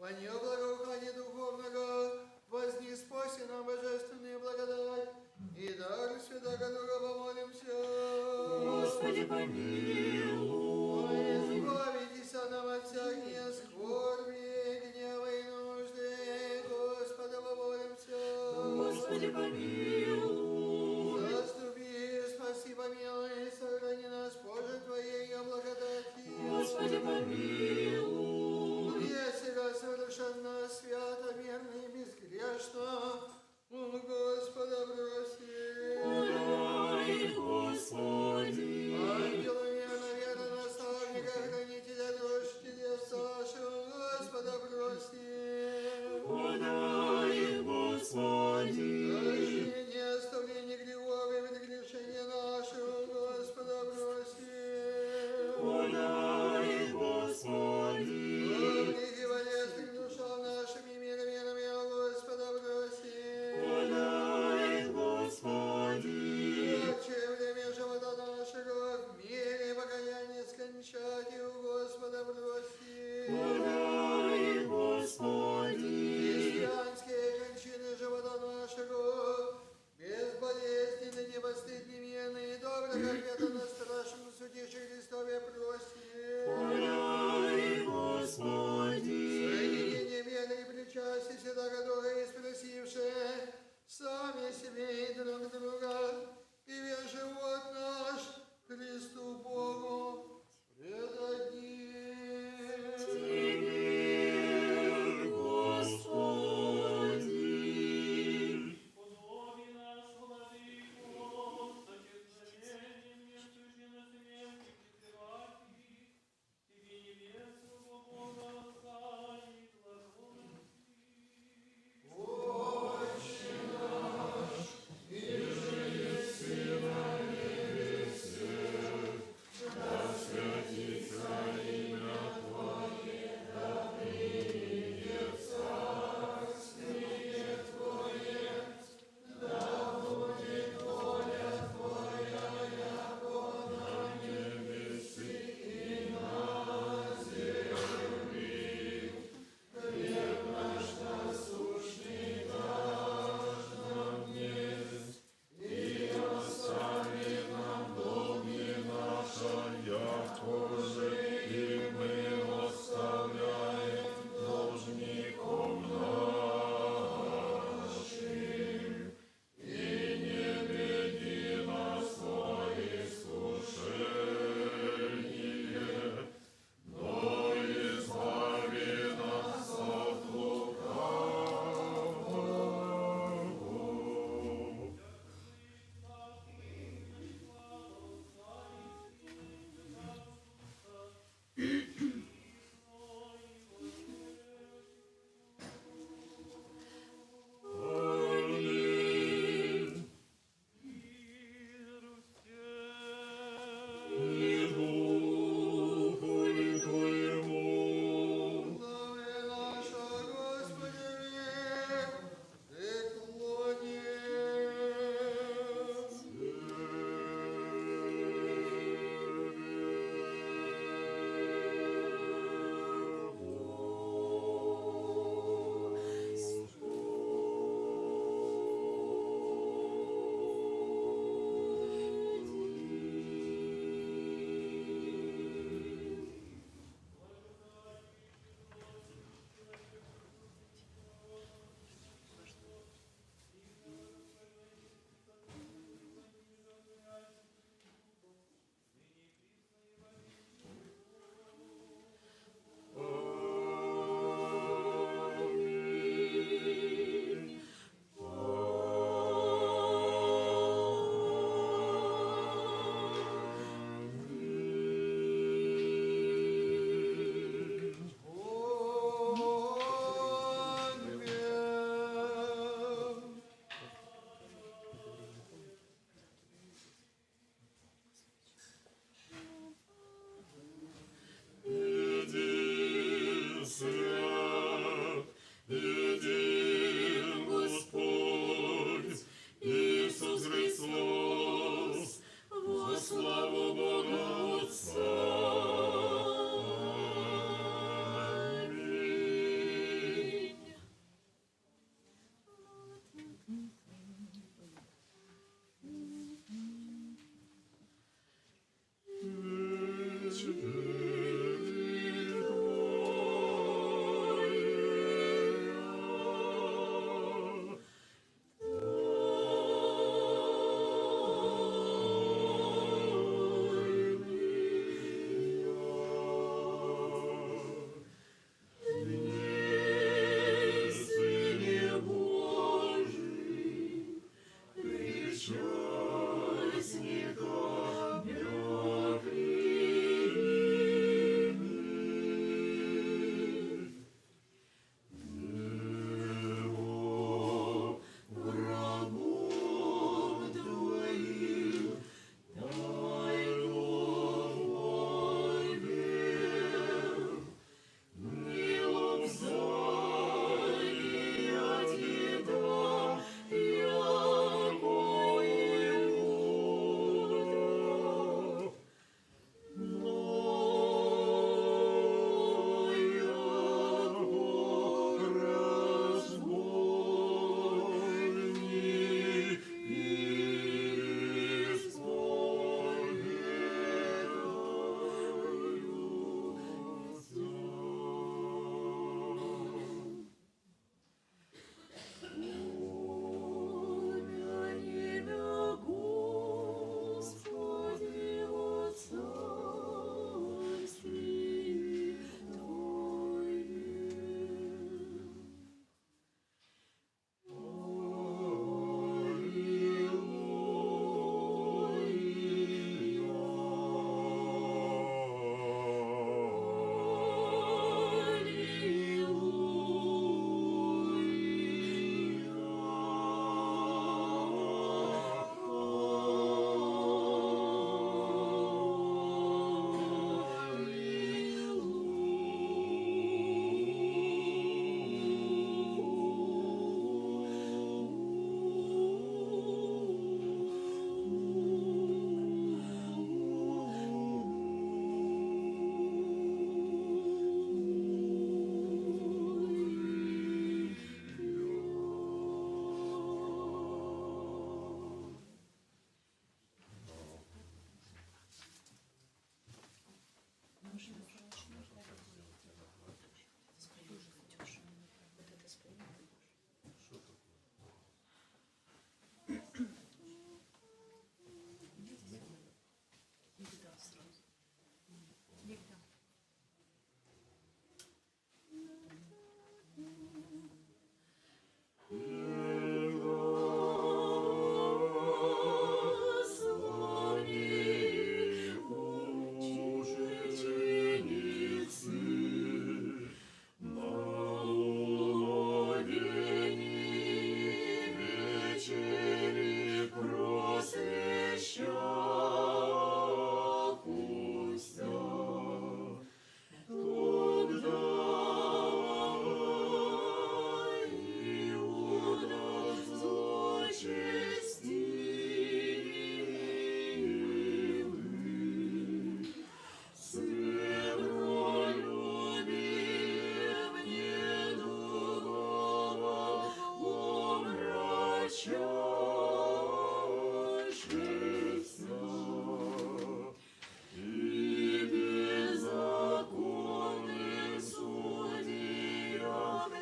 B: по нее благоухание духовного, вознеспоси нам божественную благодать, и дар свята, которого помолимся.
D: Господи, помилуй.
B: Избавитесь нам от всяких скорби, гнева и нужды, Господа, помолимся.
D: Господи, помилуй.
B: Заступи, спаси, помилуй, сохрани нас, Боже, Твоей благодати.
D: Господи, помилуй.
B: Если раз совершенно свято, мирно и безгрешно, у Господа просим.
D: Подай, Господи.
B: Ангела мирно, верно, наставника, хранителя душ, чудес нашего, Господа просим.
D: Подай, Господи.
B: Прощение, оставление грехов и предгрешения нашего, Господа просим.
D: Подай, Господи.
B: Грехи болезни душам нашим и миром, Господа просим.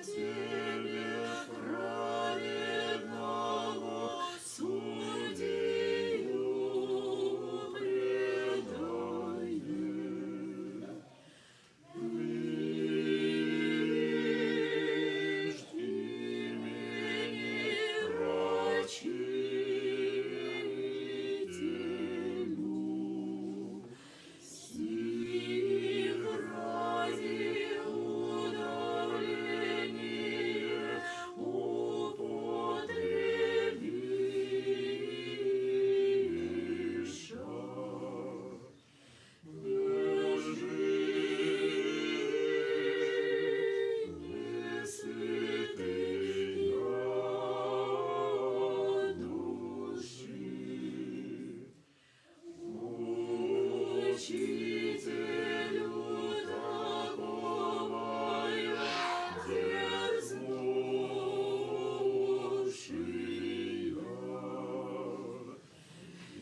D: Тебе праведного судью предаем. Лишь имени Рачителю, сих ради удаления употребиша. Учителю такого дерзнувшия,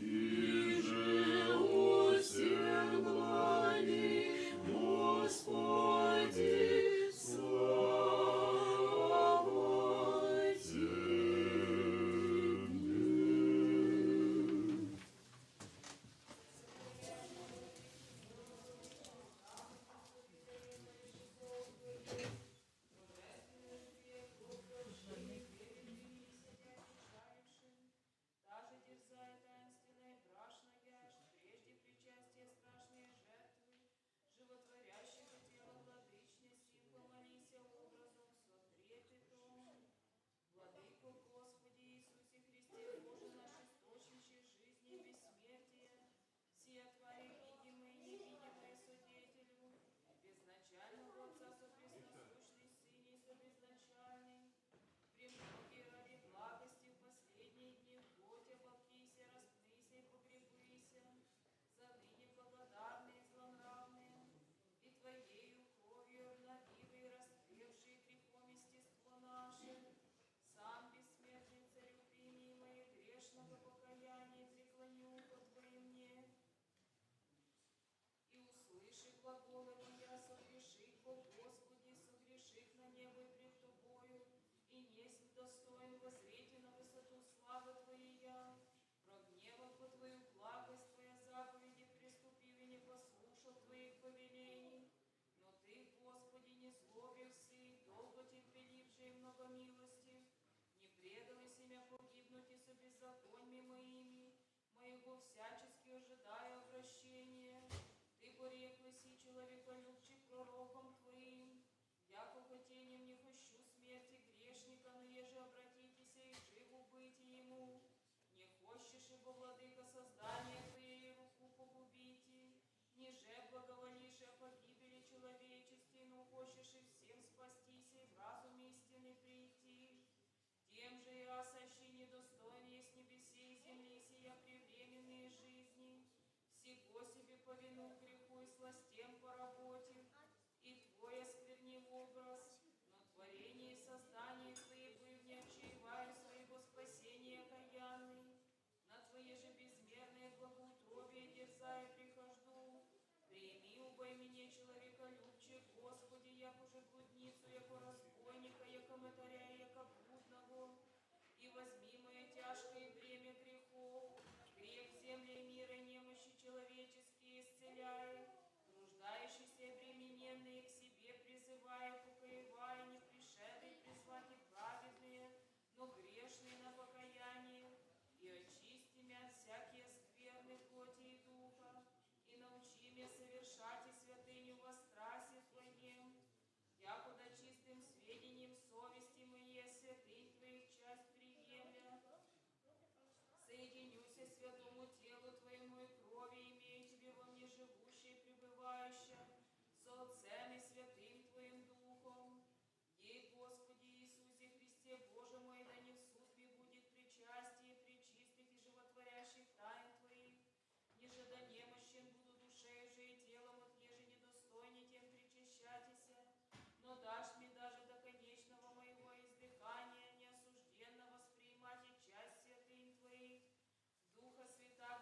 D: Иже усем благи Господи, слава Тебе.
F: Даже дерзая таинственное брашное, прежде причастия страшные жертвы, животворящего тела владычности, помолися образом со трепетом. Владыко Господи Иисусе Христе, Боже наш, источнище жизни и бессмертия, сия Твои видимые и невидимые свидетелю, безначального Отца сопресносущный Сыне собезначальный, премногие ради благости в последние дни в плоти оболкися, распнися и погребыся, за ныне благодарные и злонравные, и Твоею кровью обновивые, раскрывшие грехом естество наше, сам бессмертный Царю прими мое грешного покаяния, преклони ухо Твое мне, и услыши глаголы моя, согреших по Господи, согреших на небо и пред Тобою, и несть достоин воззреть на высоту славы Твоей я, прогневал по Твою благость, Твоя заповеди приступил и не послушал Твоих повелений. Но Ты, Господи, не злобился и долго терпеливший и многомилостив, не предал и семя погибнуть и со беззаконьми моими, моего всячески ожидая обращения. Ты пореклась и человеколюбчик пророком Твоим, яко хотением не хощу смерти грешника, но еже обратитесь и живу быть ему. Не хочешь, ибо, владыка, создание Твоей руку погубите, ниже благоволишь о погибели человечести, но хочешь и всем спастись и в разум истины прийти. Тем же и асащи недостоин есть небесе и земли сия превременные жизни, всего себе по вину греху и сластем поработив, и Твой осквернив образ, но творение и создание Твои быв не отчаиваю своего спасения окаянный, на Твое же безмерное благоутробие дерзая прихожду. Прими, убой меня, человеколюбче, Господи, яко же блудницу, яко разбойника, яко мытаря, яко блудного, и возьми мое тяжкое бремя грехов, грех в земле мира, немощи человеческие исцеляй, нуждающиеся обремененные к себе призывая, покоевая, не пришедшие призвать и праведные, но грешные на покаяние, и очисти мя от всякие скверны плоти и духа, и научи меня совершать и святыню во страсти Твоем, якуда чистым сведением совести моей святынь Твоих часть приемля. Соединюся святому телу Твоему и крови, имея Тебе во мне живущее и пребывающее, со Отцем и святым Твоим Духом. Ей, Господи Иисусе Христе, Боже мой, да не в судьбе будет причастие пречистых и животворящих тайн Твоих, ниже да немощен буду душею же и телом, от еже недостойней тем причащатися, но дашь мне даже до конечного моего издыхания, неосужденно воспринимать и часть святынь Твоих, Духа Святаго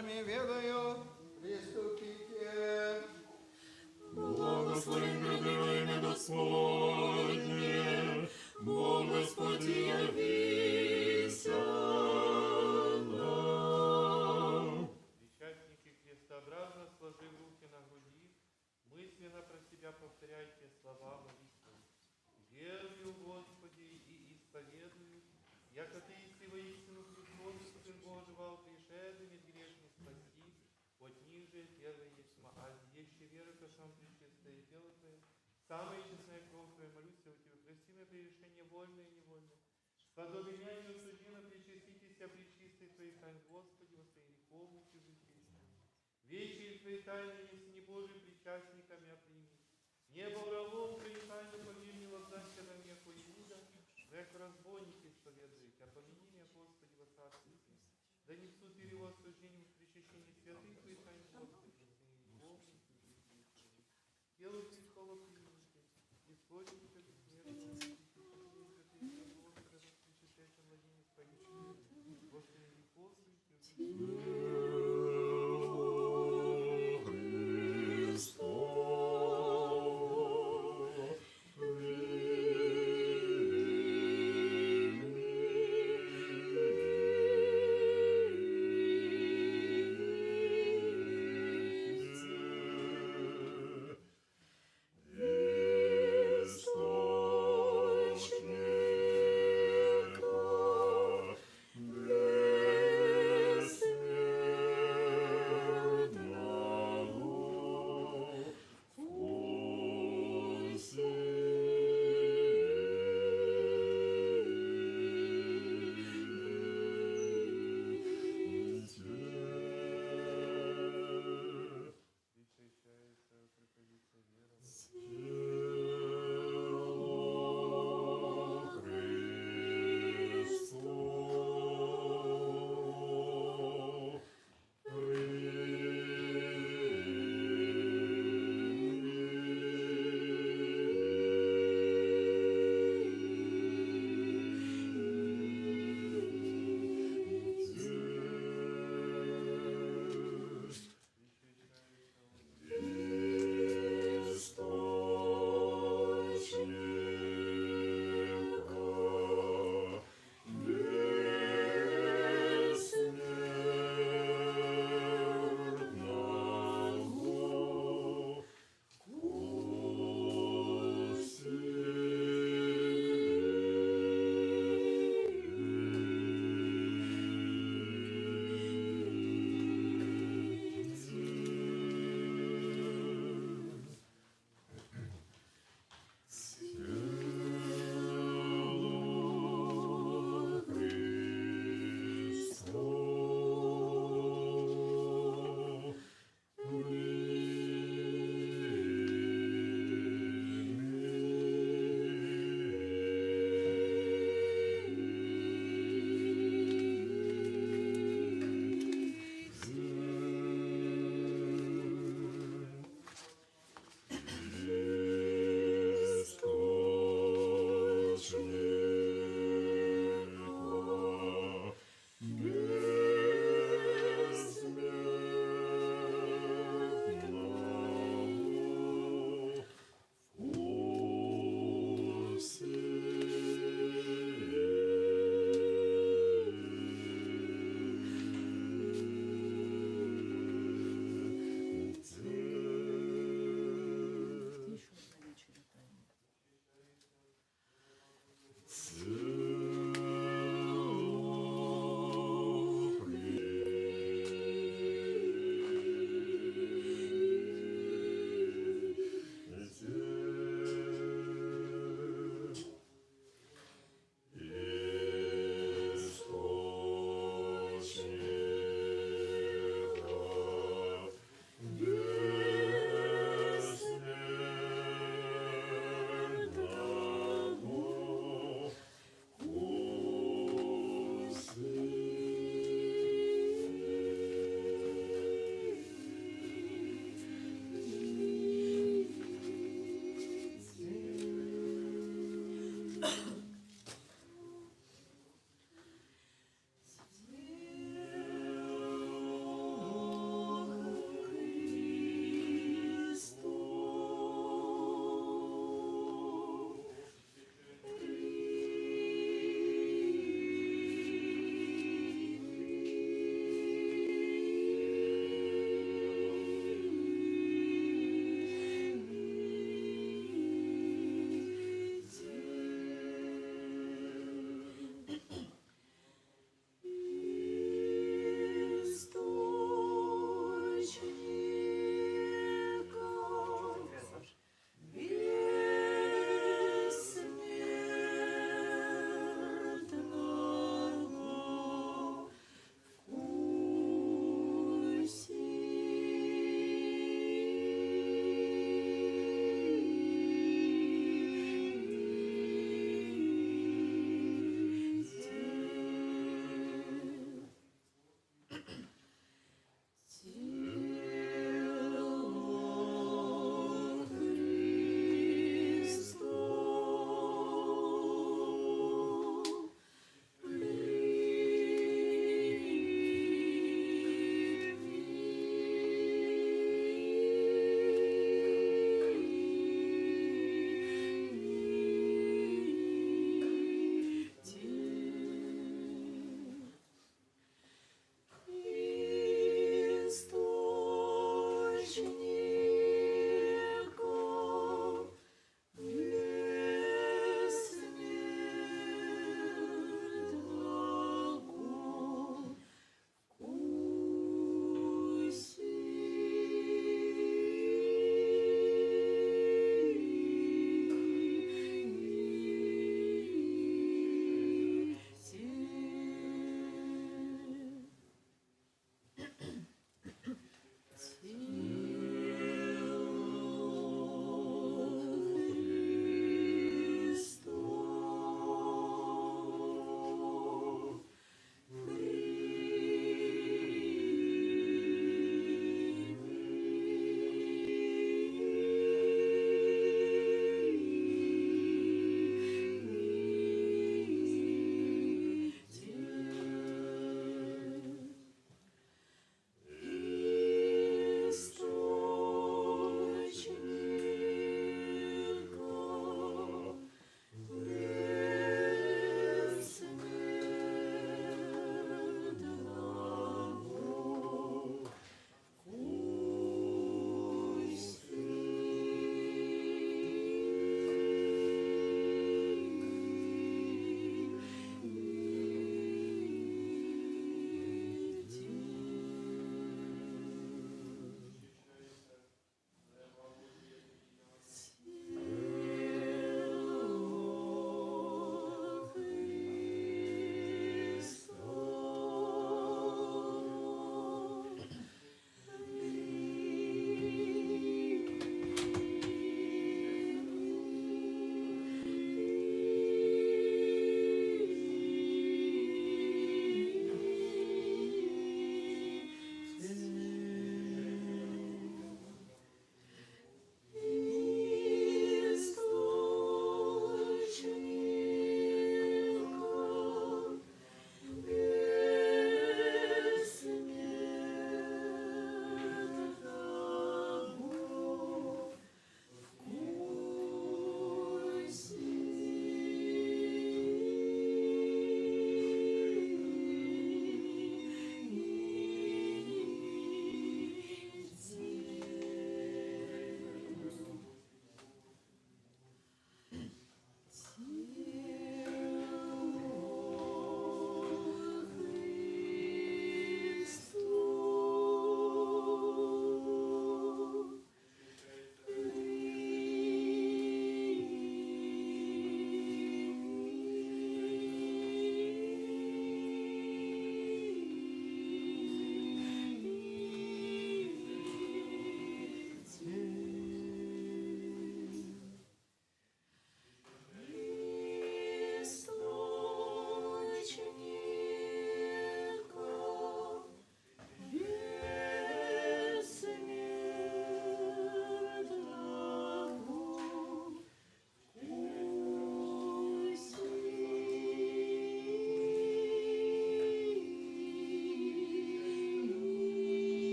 B: Божьими ведаю, приступите.
D: Благословен грядет имя Господне, Бог Господи явися нам.
E: Причастники крестообразно, сложив руки на груди, мысленно про себя повторяйте слова молитвы. Верую, Господи, и исповедую, яко Ты иси воистину Христос, Сын Божий, вал пришедший, грешный спаси, от них же первый есть а еще веры, ко сам пречистое тело Твое, самая честная кровь Твоя, молюсь о Тебе, прости мне прегрешение вольное и невольное. Сподоби меня не осужденно, причаститесь, пречистой Твоей тайн, Господи, во своей греховной чужестей. Вечери Твоей тайны, если не Божий, причастниками прими. Небо врагом Твоей тайны повинни воздастся на мне, по Иуда, век разбойники исповедуете, а помяни меня, Господи, во царстве Твоем. Да не в суд или во осуждение в причащении святых Твоих тайн, Господи, во своей греховной чужестей. Тело Христово примите, исходите от смерти,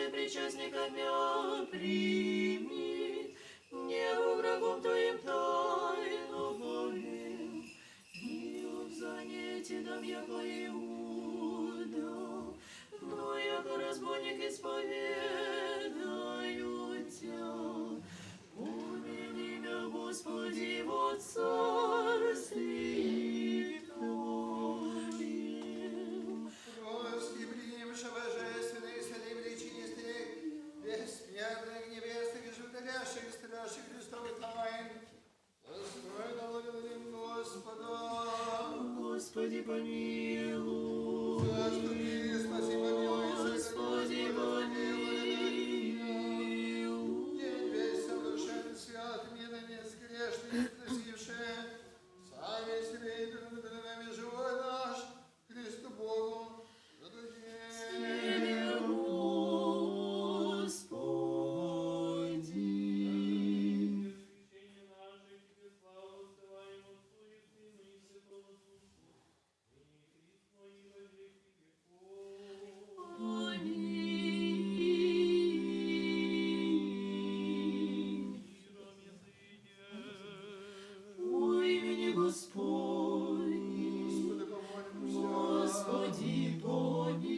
D: Твоим причастниками прими, не врагом Твоим тайну Богим, и в занятии дам яко Иуда, но яко разбойник исповедаю Тя. Помяни меня, Господи, во царстве Твоем.
B: Прости, примша божественных, святых, пречистых, бессмертных, небесных и животворящих, страшных Христовых тайн, достойно благодарим Господа.
D: Господи, помилуй.
B: Заступи, спаси, помилуй,
D: Господи, помилуй.
B: день весь совершен свят, милыми грешными просившие, сами себе и нами живой наш, Христу Богу,
D: Тебе, Господи.
E: Священие наше, Тебе славу высылаем Отцу и Сыну и Святому Духу, ныне и присно и во веки веков.
D: Аминь.
C: Миром езыде.
D: Во имени Господне,
B: Господи, помолимся.
D: Господи, помилуй.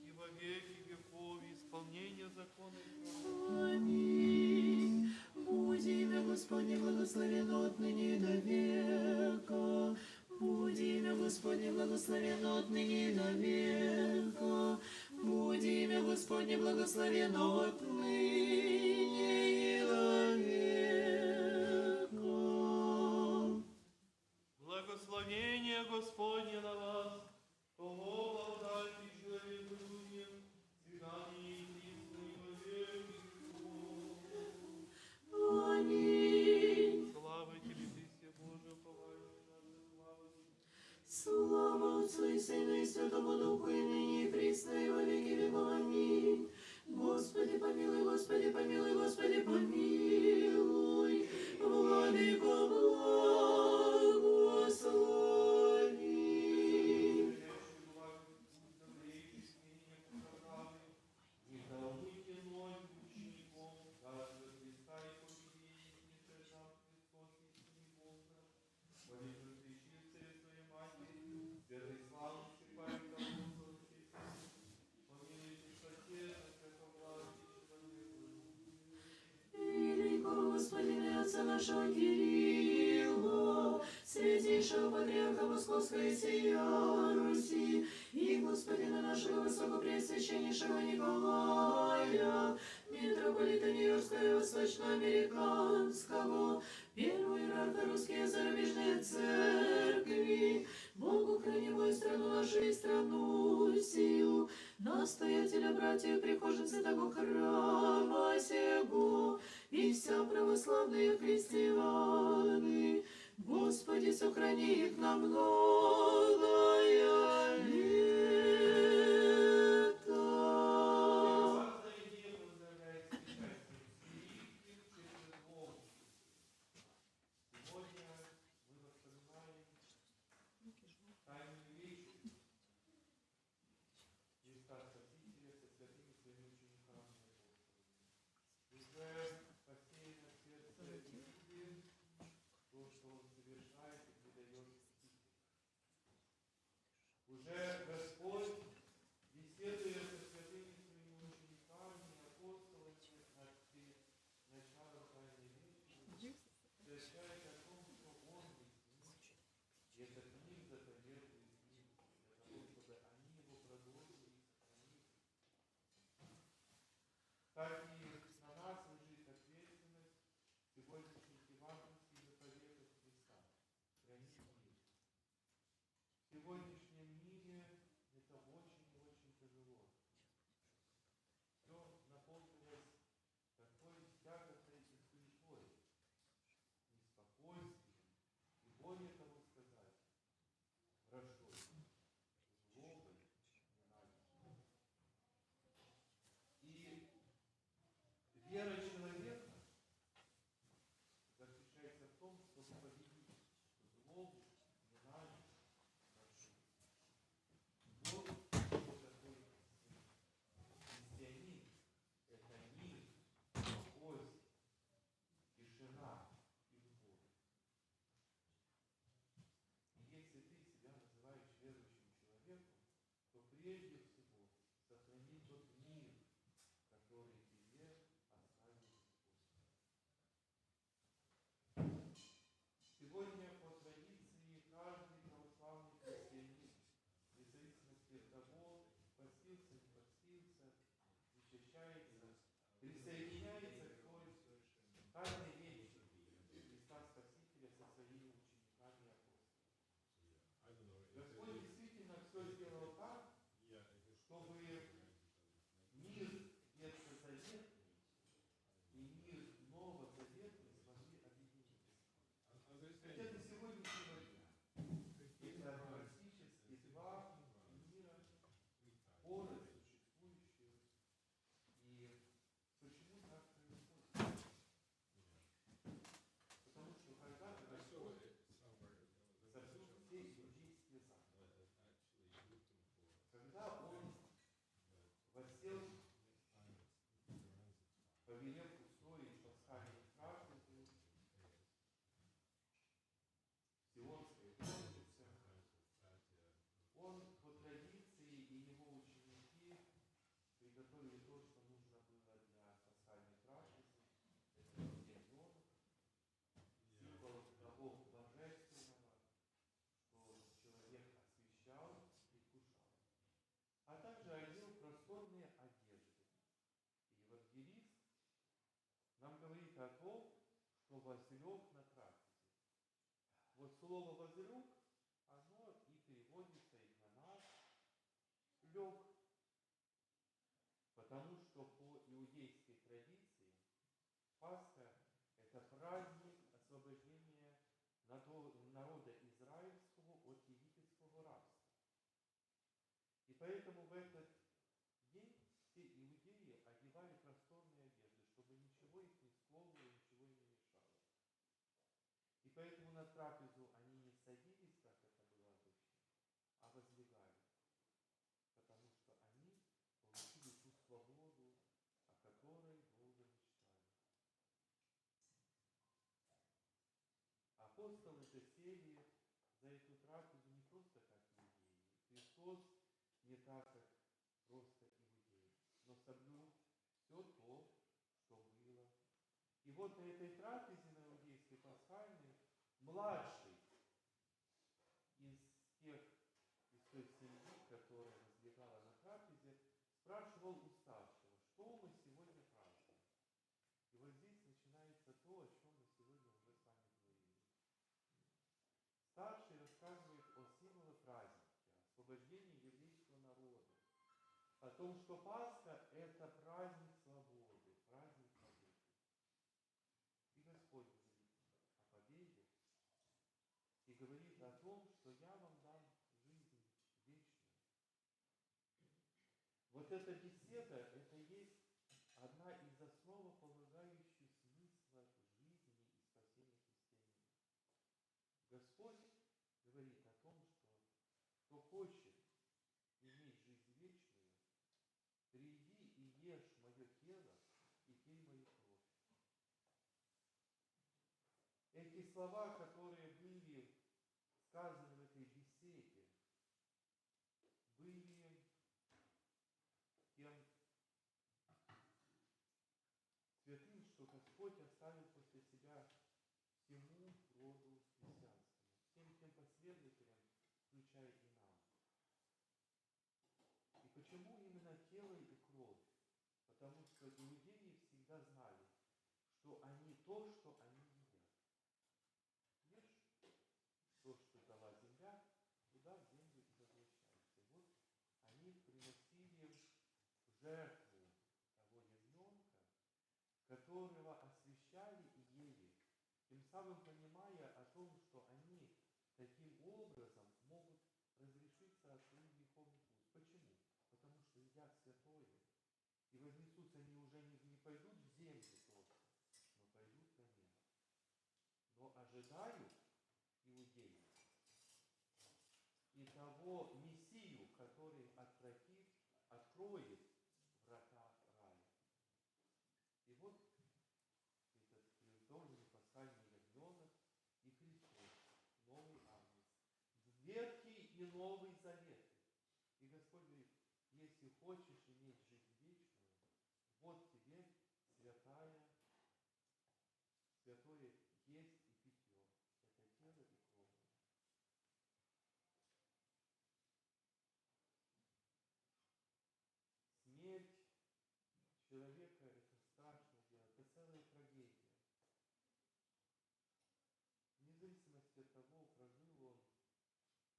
C: И во веки веков исполнение закона и
D: Аминь. Будь имя Господне благословено отныне и до века. Будь имя Господне благословено отныне и до века. Будь имя Господне благословено отныне и до века.
C: благословение Господне на вас, того благодати и человеколюбия, всегда ныне и присно и во веки веков.
D: Аминь.
C: Слава Тебе, Христе Божий, упование наше, слава Тебе.
D: Слава Отцу и Сыну и Святому Духу, и ныне и присно и во веки веков. Аминь. Господи, помилуй, Господи, помилуй, Господи, помилуй. Владыко, благослови. Великого Господина Отца нашего Кирилла, святейшего патриарха Московской сия Руси, и Господина нашего Высокопреосвященнейшего Николая, митрополита Нью-Йоркского и Восточноамериканского, первого иерарха русские зарубежные церкви, Богу хранимую страну нашу и страну сию, настоятеля братьев прихожицы того храма сего, и вся православные христианы, Господи, сохрани их на многое лето.
E: Уже прежде всего сохрани тот мир, который тебе оставил Господь. Сегодня по традиции каждый православный христианин, вне зависимости от того, постился, не постился, защищается, присоединяется к той тайной вечи Христа Спасителя со своими учениками и апостолами. Господь действительно все сделал так, чтобы мир ветхозаветный и мир новозаветный смогли объединиться. Хотя на сегодняшнего дня это практически два мира, порознь существующие. И почему так происходит? Потому что когда-то Господь совершил все иудейские заповеди. Когда Он воссел, повелел устроить пасхальную трапезу, Сионской горнице, Он по традиции и его ученики приготовили то, что нужно было для пасхальной трапезы. Это ягненок, символ того божественного, что человек освящал и вкушал. А также одел просторные одежды. И евангелист нам говорит о том, что возлег на трапезе. Вот слово «возлег», оно и переводится и на нас «лег», потому что по иудейской традиции Пасха – это праздник освобождения народа израильского от египетского рабства. И поэтому в этот день все иудеи одевали просторные одежды, чтобы ничего их не сковывало, ничего им не мешало. И поэтому на трапезу они не садились, как это было обычно, а возлегали, потому что они получили ту свободу, о которой долго мечтали. Апостолы же сели за эту трапезу не просто как иудеи. Христос не так, как просто иудеи, но соблюл все то, что было. И вот на этой трапезе, на иудейской пасхальной, младший из той семьи, которая возлегала на трапезе, спрашивал у старшего, что мы сегодня празднуем. И вот здесь начинается то, о чем мы сегодня уже с вами говорили. Старший рассказывает о символе праздника, освобождении еврейского народа, о том, что Пасха – это праздник свободы, праздник победы. И Господь говорит о победе и говорит о том, что я вам дам жизнь вечную. Вот эта беседа – это есть одна из основополагающих смысла жизни и спасения христианина. Господь говорит о том, что кто хочет иметь жизнь вечную, приди и ешь мое тело и пей мою кровь. Эти слова, которые были сказаны в этой беседе, были тем святым, что Господь оставил после себя всему роду христианскому, всем тем последователям, включая и нам. И почему именно тело и кровь? Потому что иудеи всегда знали, что они то, что они едят. Ешь то, что дала земля, туда в землю и возвращается. Вот они приносили в жертву того ягненка, которого освящали и ели, тем самым понимая о том, что они таким образом могут разрешиться от своих греховных уз. Почему? Потому что едят святое. И вознесутся они уже не пойдут в землю просто, но пойдут на небо. Но ожидают иудеи и того Мессию, который откроет врата рая. И вот этот приготовленный пасхальный ягненок и Христос, новый Агнец, Ветхий и Новый Завет. И Господь говорит, хочешь иметь жизнь вечную, вот тебе святое есть и питье. Это тело и кровь. Смерть человека – это страшное дело, это целая трагедия. Вне зависимости от того, прожил он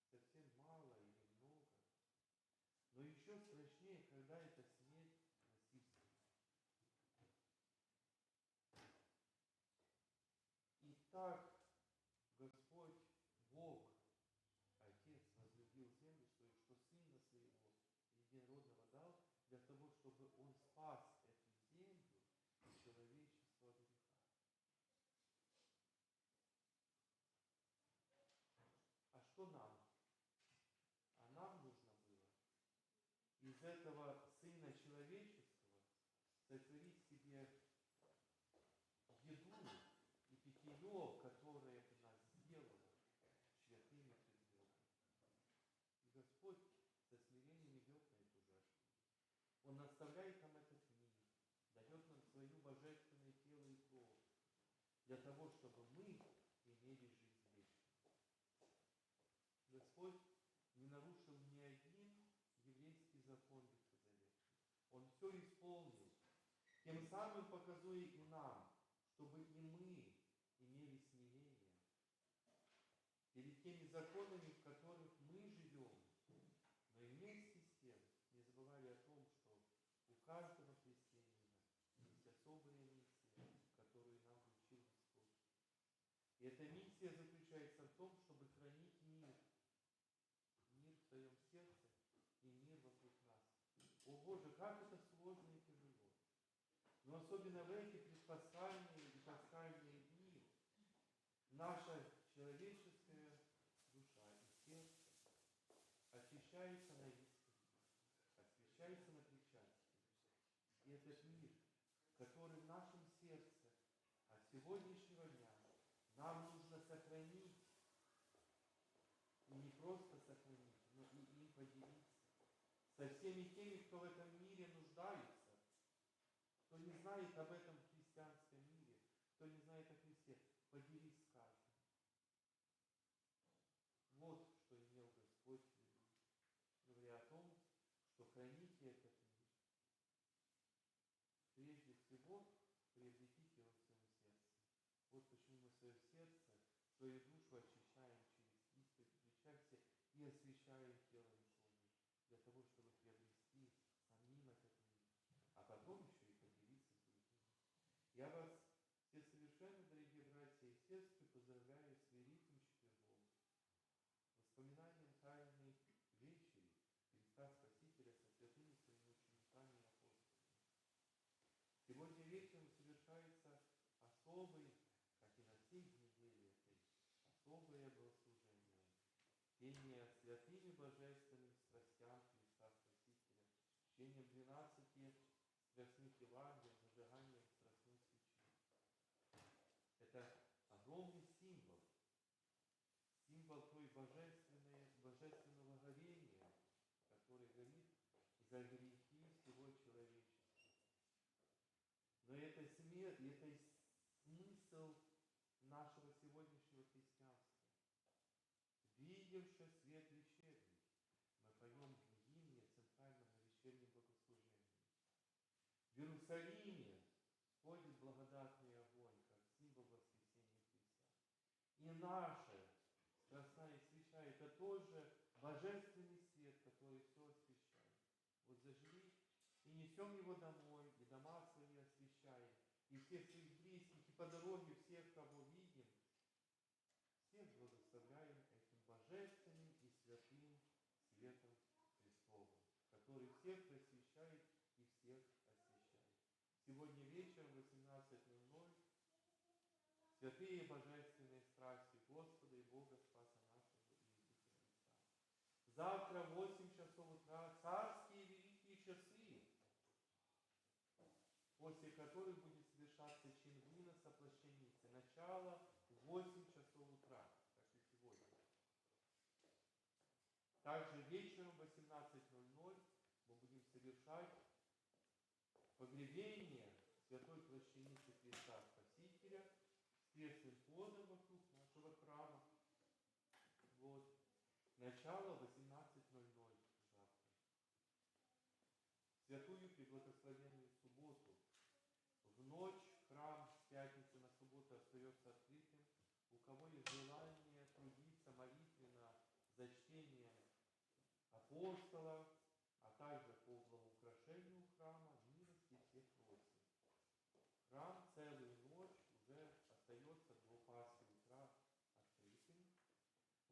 E: совсем мало или много. Но еще страшнее, когда эта смерть насильственная. И так Господь, Бог, Отец возлюбил землю свою, что Сына Своего единородного дал, для того, чтобы Он спас эту землю и человечество от греха. А что нам? А нам нужно было из этого Сына Человеческого сотворить себе еду и питье, которое бы нас сделало святыми пред Богом. И Господь со смирением идет на эту жертву. Он наставляет нам этот мир, дает нам свое божественное тело и кровь, для того, чтобы мы имели жизнь вечную. Господь не нарушил ни один еврейский закон ветхозаветный. Он все исполнил, тем самым показуя и нам, чтобы и мы имели смирение перед теми законами, в которых мы живем, но и вместе с тем не забывали о том, что у каждого христианина есть особая миссия, которую нам вручил Господь. И эта миссия заключается в том, чтобы хранить мир. Мир в своем сердце и мир вокруг нас. О Боже, как это сложно и тяжело. Но особенно в эти предпасхальные и пасхальные дни наша человеческая душа и сердце очищается на исповеди, освящается на причастии. И этот мир, который в нашем сердце от сегодняшнего дня нам нужно сохранить, и не просто сохранить, но и им поделиться со всеми теми, кто в этом мире нуждаются, кто не знает об этом христианском мире, кто не знает о Христе. Поделись с каждым. Вот что имел Господь в виду, говоря о том, что храните этот мир. Прежде всего, приобретите его в своем сердце. Вот почему мы свое сердце, свою душу очищаем через исповедь, причастие и освящаем телом и кровью, для того, чтобы приобрести самим этот мир, а потом еще и поделиться с другими. Я вас все совершенно, дорогие братья и сестры, поздравляю с Великим Четвергом, воспоминанием Тайной Вечери Христа Спасителя со святыми своими учениками и апостолами. Сегодня вечером совершается особый, как и на всей неделе этой, особое богослужение, пение святыми божественным страстям Христа Спасителя, чтением 12 страстных Евангелий, зажиганием страстной свечи. Это огромный символ той божественного горения, который горит за грехи всего человечества. Но это смерть, это смысл нашего сегодняшнего христианства. Видевши свет вечерний, мы поем в гимне центральном на вечернем богослужении. В Иерусалиме ходит благодатный огонь, как символ воскресения Христа. И наша страстная свеча – это тоже божественный свет, который все освещает. Вот зажгли и несем его домой, и дома свои освещаем, и всех своих близких, и по дороге всех, кого видим, всех благословляем этим божественным и святым светом Христовым, который всех просвещает и всех освещает. Сегодня вечером в 18:00 святые божественные страсти Господа и Бога Спаса нашего Иисуса Христа. Завтра в 8 часов утра царские великие часы, после которых будет совершаться чин выноса плащаницы. Начало в 8 часов утра, как и сегодня. Также вечером в 18:00 мы будем совершать совершать погребение святой плащаницы Христа Спасителя с крестным ходом вокруг нашего храма. Вот. Начало 18:00 завтра. Святую Преблагословенную субботу. В ночь храм с пятницы на субботу остается открытым. У кого есть желание трудиться молитвенно за чтение апостолов, а также по благоукрашению храма, милости всех просим. Храм целую ночь уже остается до Пасхи утра открытым.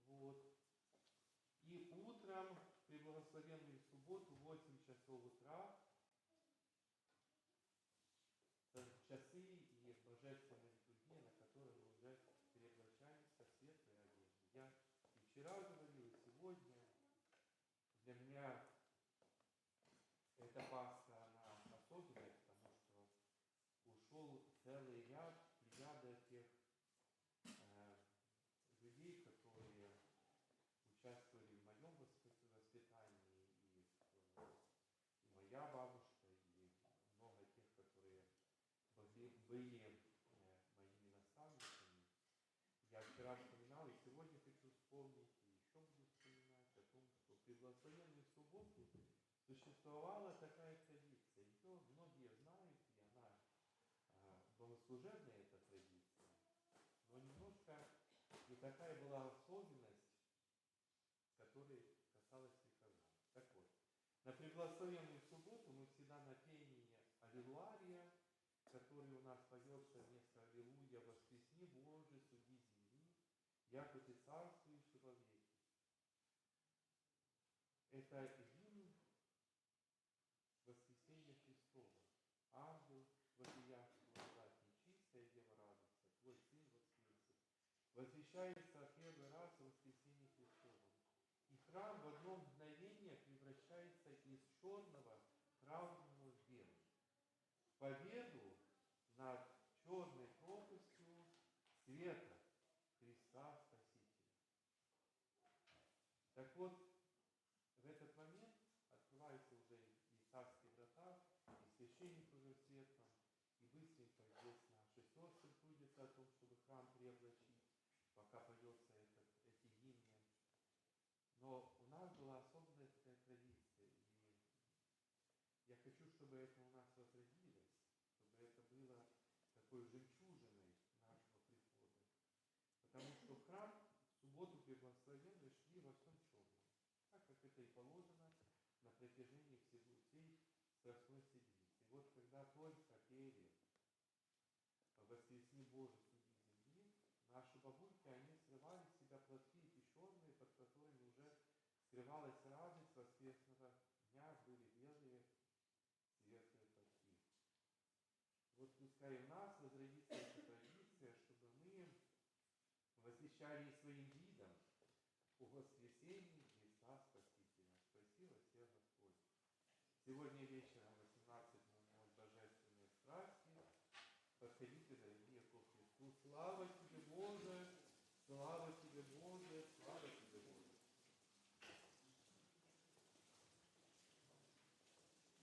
E: Вот. И утром, при благословенную субботу, в 8 часов утра, часы и божественная литургия, на которой мы уже переоблачаемся в светлые одежды. Я и вчера говорил, и сегодня. Для меня эта Пасха, она особенная, потому что ушел целый ряда тех людей, которые участвовали в моем воспитании, и моя бабушка, и много тех, которые были моими наставниками. Я вчера вспоминал, и сегодня хочу вспомнить, и еще буду вспоминать о том, что при благословенную субботу существовала такая традиция. Ее многие знают, и она богослужебная, эта традиция, но немножко не такая была особенность, которая касалась прихожан. Так вот, на преблагословенную субботу мы всегда на пении Аллилуария, который у нас поется вместо Аллилуйя: «Воскресни, Боже, суди земли, яко ты царствуешь во веки». Это гимн воскресения Христова. Ангел вопияк, благодать нечистая, Дева радуется, Твой Сын воскресе. Возвещается первый раз о воскресении Христовом. И храм в одно мгновение превращается из черного траурного в белый. Победу над черной пропастью света Христа Спасителя. Так вот, в этот момент открываются уже и царские врата, и священник уже в светлом, и быстренько здесь наши сестры трудятся о том, чтобы храм преоблачить, пока поется эти гимны. Но у нас была особенная такая традиция, и я хочу, чтобы это у нас возродилось, чтобы это было такой жемчужиной нашего прихода. Потому что в храм в субботу преблагословенной шли во всем черном, так как это и положено на протяжении всей Страстной Седмицы. И вот когда только пели «Воскресни, Боже, суди земли», наши бабульки, они срывали с себя платки эти черные, под которыми уже скрывалась радость воскресного дня, были белые светлые платки. Вот пускай у нас возродится эта традиция, чтобы мы возвещали своим видом о воскресении Христа Спасителя. Спаси вас, всех Господь. Сегодня вечером 18:00 божественные страсти. Подходите, дорогие, ко Христу. Слава тебе, Боже! Слава